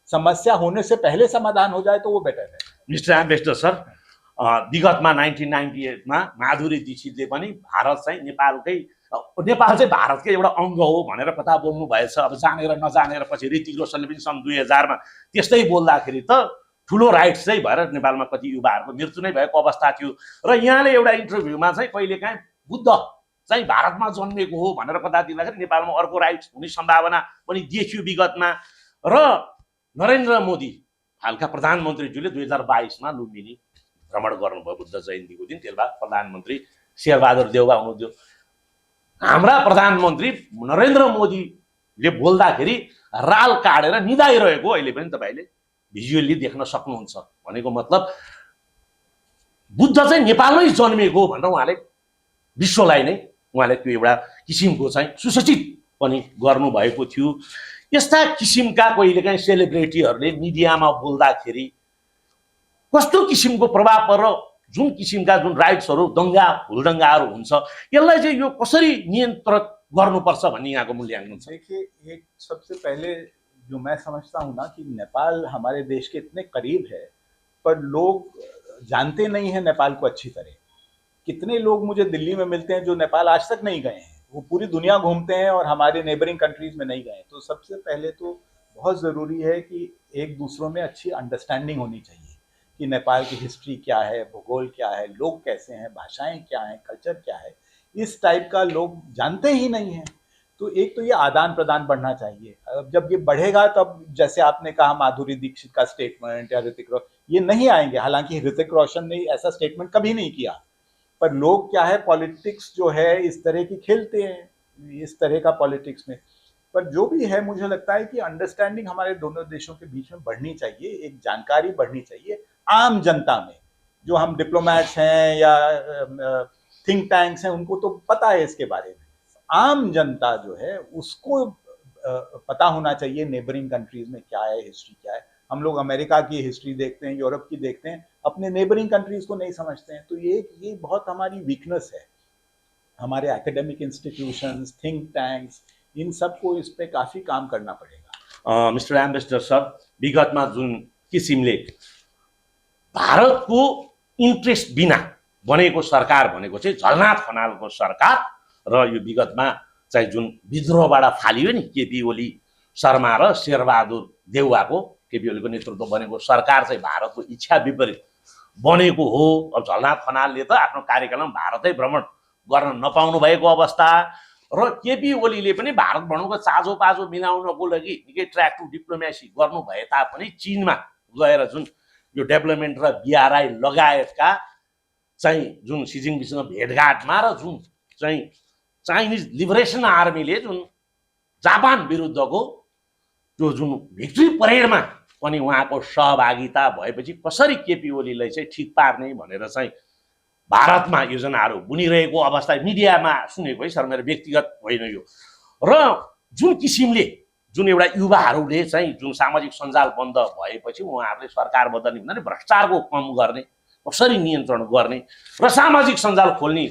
[SPEAKER 2] समस्या होने से पहले समाधान हो जाए तो वो बेटर है।
[SPEAKER 1] मिस्टर एम्बेसडर सर, विगतमा 1998मा माधुरी दीक्षितले पनि भारत चाहिँ नेपाल चाहिँ भारतकै एउटा अङ्ग हो भनेर कथा बोल्नु भएछ। अब जानेर नजानेर पछि ऋतिक रोशनले पनि सन् 2000मा त्यस्तै बोल्दाखेरि त ठुलो राइट्स चाहिँ भएर नेपालमा कति युवाहरूको मृत्यु नै भएको अवस्था थियो। र यहाँले एउटा इन्टरभ्यूमा चाहिँ कहिलेकाहीँ बुद्ध चाहिँ भारतमा जन्मेको हो भनेर कथा दिँदाखेरि नेपालमा अर्को राइट्स हुने सम्भावना पनि देखियो विगतमा। र नरेन्द्र मोदी हालका प्रधानमन्त्रीज्यूले 2022मा लुम्बिनी भ्रमण गर्नुभयो बुद्ध जयन्तीको दिन। त्यसबाट प्रधानमन्त्री शेरबहादुर देउवा हुनुहुन्थ्यो। हाम्रा प्रधानमन्त्री नरेन्द्र मोदीले बोल्दाखेरि राल काटेर निदाइरहेको अहिले पनि तपाईँले भिजुअली देख्न सक्नुहुन्छ। भनेको मतलब बुद्ध चाहिँ नेपालमै जन्मेको भनेर उहाँले विश्वलाई नै उहाँले त्यो एउटा किसिमको चाहिँ सुसूचित पनि गर्नुभएको थियो। यस्ता किसिमका कहिलेकाहीँ सेलिब्रिटीहरूले मिडियामा बोल्दाखेरि कस्तो किसिमको प्रभाव परेर जुन किसिमका जुन राइट्सहरू हुलदङ्गाहरू हुन्छ, यसलाई चाहिँ यो कसरी नियन्त्रण गर्नुपर्छ भन्ने यहाँको मूल्याङ्कन छ?
[SPEAKER 2] देखिए, एक सबसे पहले जो मैं समझता हूँ ना कि नेपाल हमारे देश के इतने करीब है, पर लोग जानते नहीं हैं नेपाल को अच्छी तरह। कितने लोग मुझे दिल्ली में मिलते हैं जो नेपाल आज तक नहीं गए हैं, वो पूरी दुनिया घूमते हैं और हमारे नेबरिंग कंट्रीज में नहीं गए। तो सबसे पहले तो बहुत ज़रूरी है कि एक दूसरों में अच्छी अंडरस्टैंडिंग होनी चाहिए कि नेपाल की हिस्ट्री क्या है, भूगोल क्या है, लोग कैसे हैं, भाषाएं क्या हैं, कल्चर क्या है। इस टाइप का लोग जानते ही नहीं हैं। तो एक तो ये आदान प्रदान बढ़ना चाहिए। अब जब ये बढ़ेगा तब जैसे आपने कहा माधुरी दीक्षित का स्टेटमेंट या ऋतिक रोशन, ये नहीं आएंगे। हालांकि ऋतिक रोशन ने ऐसा स्टेटमेंट कभी नहीं किया, पर लोग क्या है, पॉलिटिक्स जो है इस तरह की खेलते हैं, इस तरह का पॉलिटिक्स में। पर जो भी है, मुझे लगता है कि अंडरस्टैंडिंग हमारे दोनों देशों के बीच में बढ़नी चाहिए, एक जानकारी बढ़नी चाहिए आम जनता में। जो हम डिप्लोमैट्स हैं या थिंक टैंक्स हैं, उनको तो पता है इसके बारे में। आम जनता जो है उसको पता होना चाहिए नेबरिंग कंट्रीज में क्या है, हिस्ट्री क्या है। हम लोग अमेरिका की हिस्ट्री देखते हैं, यूरोप की देखते हैं, अपने नेबरिंग कंट्रीज को नहीं समझते हैं। तो ये बहुत हमारी वीकनेस है। हमारे एकेडमिक इंस्टीट्यूशंस, थिंक टैंक्स, इन सबको इस पर काफ़ी काम करना पड़ेगा।
[SPEAKER 1] मिस्टर एम्बेसडर सर, विगतमा जुन किसिमले भारतको इन्ट्रेस्ट बिना बनेको सरकार भनेको चाहिँ झलनाथ खनालको सरकार र यो विगतमा चाहिँ जुन विद्रोहबाट फालियो नि केपी ओली शर्मा र शेरबहादुर देउवाको केपी ओलीको नेतृत्व बनेको सरकार चाहिँ भारतको इच्छा विपरीत बनेको हो। अब झलनाथ खनालले त आफ्नो कार्यकालमा भारतै भ्रमण गर्न नपाउनु भएको अवस्था र केपी ओलीले पनि भारत भ्रमणको चाँजो पाजो मिलाउनको लागि निकै ट्र्याक टु डिप्लोमेसी गर्नु भए तापनि चीनमा गएर जुन यो डेभलपमेन्ट र बिआरआई लगायतका चाहिँ जुन सी जिनपिङसँग भेटघाटमा र जुन चाहिँ चाइनिज लिबरेसन आर्मीले जुन जापान विरुद्धको त्यो जुन भिक्ट्री परेडमा पनि उहाँको सहभागिता भएपछि कसरी केपी ओलीलाई चाहिँ ठिक पार्ने भनेर चाहिँ भारतमा योजनाहरू बुनिरहेको अवस्था मिडियामा सुनेको है सर, मेरो व्यक्तिगत होइन यो। र जुन किसिमले जुन एउटा युवाहरूले चाहिँ जुन सामाजिक सञ्जाल बन्द भएपछि उहाँहरूले सरकार बदल्ने भन्दा भ्रष्टाचारको कम गर्ने, कसरी नियन्त्रण गर्ने र सामाजिक सञ्जाल खोल्ने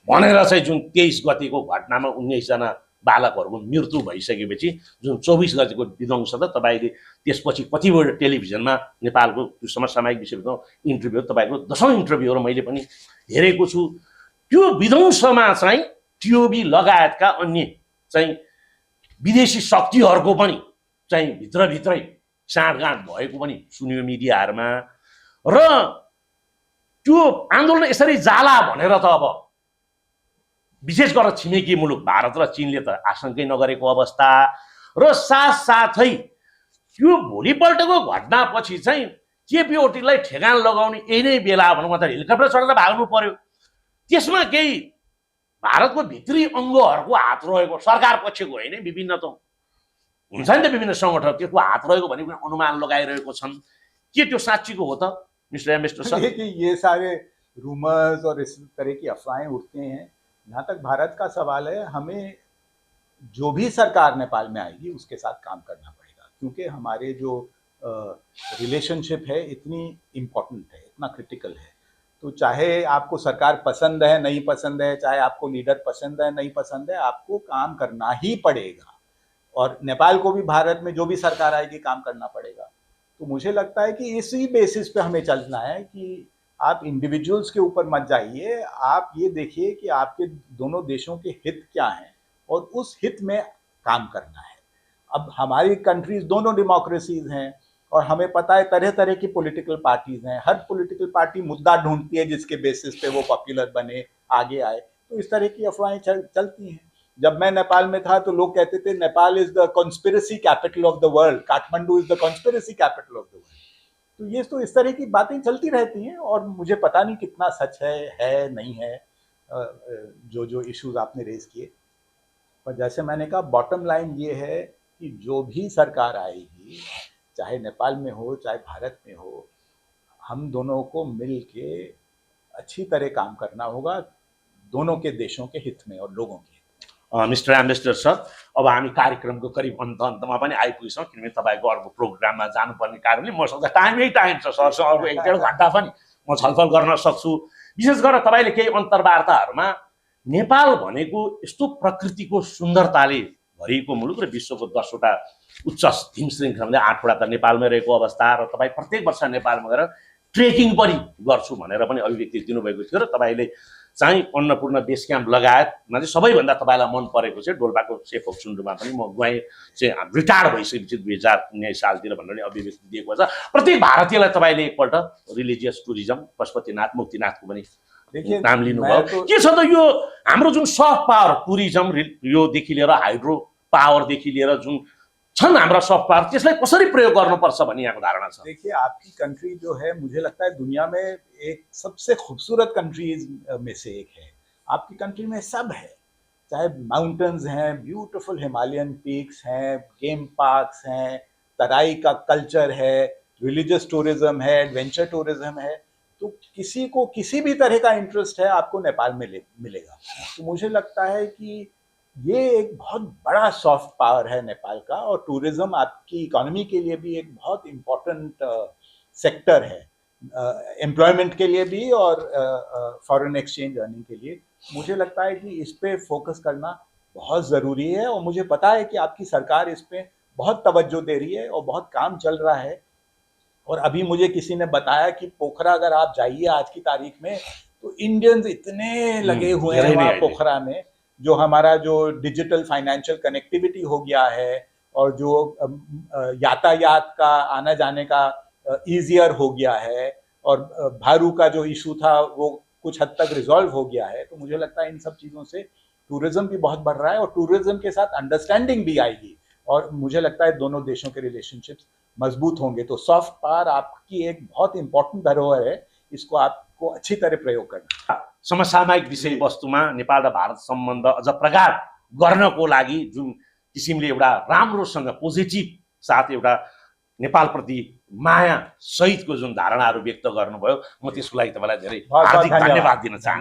[SPEAKER 1] भनेर चाहिँ जुन 23 गतिको घटनामा 19 जना बालकहरूको मृत्यु भइसकेपछि जुन 24 गतिको विध्वंस त तपाईँले त्यसपछि कतिवटा टेलिभिजनमा नेपालको त्यो समसामयिक विषयको इन्टरभ्यू तपाईँको 10औं इन्टरभ्यू हो, मैले पनि हेरेको छु। त्यो विध्वंसमा चाहिँ टिओबी लगायतका अन्य चाहिँ विदेशी शक्तिहरूको पनि चाहिँ भित्रभित्रै साँठगाँठ भएको पनि सुनियो मिडियाहरूमा। र त्यो आन्दोलन यसरी जाला भनेर त अब विशेष गरेर छिमेकी मुलुक भारत र चीनले त आशंकै नगरेको अवस्था र साथसाथै त्यो भोलिपल्टको घटनापछि चाहिँ केपी ओलीलाई ठेगान लगाउने यही नै बेला भनौँ त हेलिकप्टर चढेर भाग्नु पर्यो। त्यसमा केही भारतको भित्री अङ्गहरूको हात रहेको, सरकार पक्षको होइन, विभिन्न त हुन्छ नि त विभिन्न सङ्गठन, त्यसको हात रहेको भन्ने पनि अनुमान लगाइरहेको छन्। के त्यो साँच्चीको हो त मिस्टर एम्बेसडर सर?
[SPEAKER 2] ये सारे रूमर्स और इस तरह की अफवाहें उठते हैं। जहाँ तक भारत का सवाल है, हमें जो भी सरकार नेपाल में आएगी उसके साथ काम करना पड़ेगा, क्योंकि हमारे जो रिलेशनशिप है इतनी इम्पोर्टेंट है, इतना क्रिटिकल है। तो चाहे आपको सरकार पसंद है नहीं पसंद है, चाहे आपको लीडर पसंद है नहीं पसंद है, आपको काम करना ही पड़ेगा। और नेपाल को भी भारत में जो भी सरकार आएगी काम करना पड़ेगा। तो मुझे लगता है कि इसी बेसिस पे हमें चलना है कि आप इंडिविजुअल्स के ऊपर मत जाइए, आप ये देखिए कि आपके दोनों देशों के हित क्या हैं और उस हित में काम करना है। अब हमारी कंट्रीज दोनों डेमोक्रेसीज हैं और हमें पता है तरह तरह की पॉलिटिकल पार्टीज हैं। हर पॉलिटिकल पार्टी मुद्दा ढूंढती है जिसके बेसिस पे वो पॉपुलर बने, आगे आए। तो इस तरह की अफवाहें चलती हैं। जब मैं नेपाल में था तो लोग कहते थे Nepal is the conspiracy capital of the world, Kathmandu is the conspiracy capital of the world. तो ये तो इस तरह की बातें चलती रहती हैं और मुझे पता नहीं कितना सच है नहीं है जो इश्यूज आपने रेज किए। पर जैसे मैंने कहा, बॉटम लाइन ये है कि जो भी सरकार आएगी, चाहे नेपाल में हो चाहे भारत में हो, हम दोनों को मिल के अच्छी तरह काम करना होगा, दोनों के देशों के हित में और लोगों के।
[SPEAKER 1] मिस्टर एम्बेसडर सर, अब हामी कार्यक्रमको करिब अन्तमा पनि आइपुगेछौँ, किनभने तपाईँको अर्को प्रोग्राममा जानुपर्ने कारणले मसँग टाइम छ सरसँग अर्को 1-1.5 घन्टा पनि म छलफल गर्न सक्छु। विशेष गरेर तपाईँले केही अन्तर्वार्ताहरूमा नेपाल भनेको यस्तो प्रकृतिको सुन्दरताले भरिएको मुलुक र विश्वको 10वटा उच्च हिम श्रृङ्खलामध्ये 8वटा त नेपालमै रहेको अवस्था, र तपाईँ प्रत्येक वर्ष नेपालमा गएर ट्रेकिङ पनि गर्छु भनेर पनि अभिव्यक्ति दिनुभएको थियो। र तपाईँले चाहिँ अन्नपूर्ण बेस क्याम्प लगायतमा चाहिँ सबैभन्दा तपाईँलाई मन परेको चाहिँ डोल्पाको सेफ अफ सुन्डुमा पनि म गएँ, चाहिँ रिटायर्ड भइसकेपछि 2019 सालतिर भनेर अभिव्यक्ति दिएको छ। प्रत्येक भारतीयलाई तपाईँले एकपल्ट रिलिजियस टुरिज्म पशुपतिनाथ मुक्तिनाथको पनि नाम लिनुभयो। के छ त यो हाम्रो जुन सफ्ट पावर टुरिज्म, योदेखि लिएर हाइड्रो पावरदेखि लिएर जुन छन् हाम्रा सफ्ट पावर, त्यसलाई कसरी प्रयोग गर्नुपर्छ भन्ने यहाँको धारणा छ?
[SPEAKER 2] देखिए, आपकी कंट्री जो है मुझे लगता है दुनिया में एक सबसे खूबसूरत कंट्रीज में से एक है। आपकी कंट्री में सब है, चाहे माउंटेन्स हैं, ब्यूटीफुल हिमालयन पीक्स हैं, गेम पार्क्स हैं, तराई का कल्चर है, रिलीजियस टूरिज्म है, एडवेंचर टूरिज्म है। तो किसी को किसी भी तरह का इंटरेस्ट है आपको नेपाल में मिलेगा। तो मुझे लगता है कि ये एक बहुत बड़ा सॉफ्ट पावर है नेपाल का, और टूरिज्म आपकी इकोनॉमी के लिए भी एक बहुत इम्पोर्टेंट सेक्टर है, एम्प्लॉयमेंट के लिए भी और फॉरेन एक्सचेंज अर्निंग के लिए। मुझे लगता है कि इस पे फोकस करना बहुत ज़रूरी है, और मुझे पता है कि आपकी सरकार इस पे बहुत तवज्जो दे रही है और बहुत काम चल रहा है। और अभी मुझे किसी ने बताया कि पोखरा अगर आप जाइए आज की तारीख में तो इंडियंस इतने लगे हुए
[SPEAKER 1] धेरै
[SPEAKER 2] हैं
[SPEAKER 1] नै
[SPEAKER 2] वहाँ
[SPEAKER 1] अहिले।
[SPEAKER 2] पोखरा में, जो हमारा जो डिजिटल फाइनेंशियल कनेक्टिविटी हो गया है और जो यातायात का आना जाने का ईजियर हो गया है, और भारू का जो इशू था वो कुछ हद तक रिजॉल्व हो गया है। तो मुझे लगता है इन सब चीज़ों से टूरिज्म भी बहुत बढ़ रहा है और टूरिज्म के साथ अंडरस्टैंडिंग भी आएगी, और मुझे लगता है दोनों देशों के रिलेशनशिप्स मजबूत होंगे। तो सॉफ्ट पावर आपकी एक बहुत इंपॉर्टेंट धरोहर है, इसको आपको अच्छी तरह प्रयोग करना।
[SPEAKER 1] समसामयिक विषयवस्तुमा नेपाल र भारत सम्बन्ध अझ प्रगाढ गर्नको लागि जुन किसिमले एउटा राम्रोसँग पोजिटिभ साथ एउटा नेपालप्रति माया सहितको जुन धारणाहरू व्यक्त गर्नुभयो, म त्यसको लागि तपाईँलाई धेरै
[SPEAKER 2] बहुत बहुत
[SPEAKER 1] हार्दिक
[SPEAKER 2] धन्यवाद।
[SPEAKER 1] धन्यवाद दिन चाहन्छु।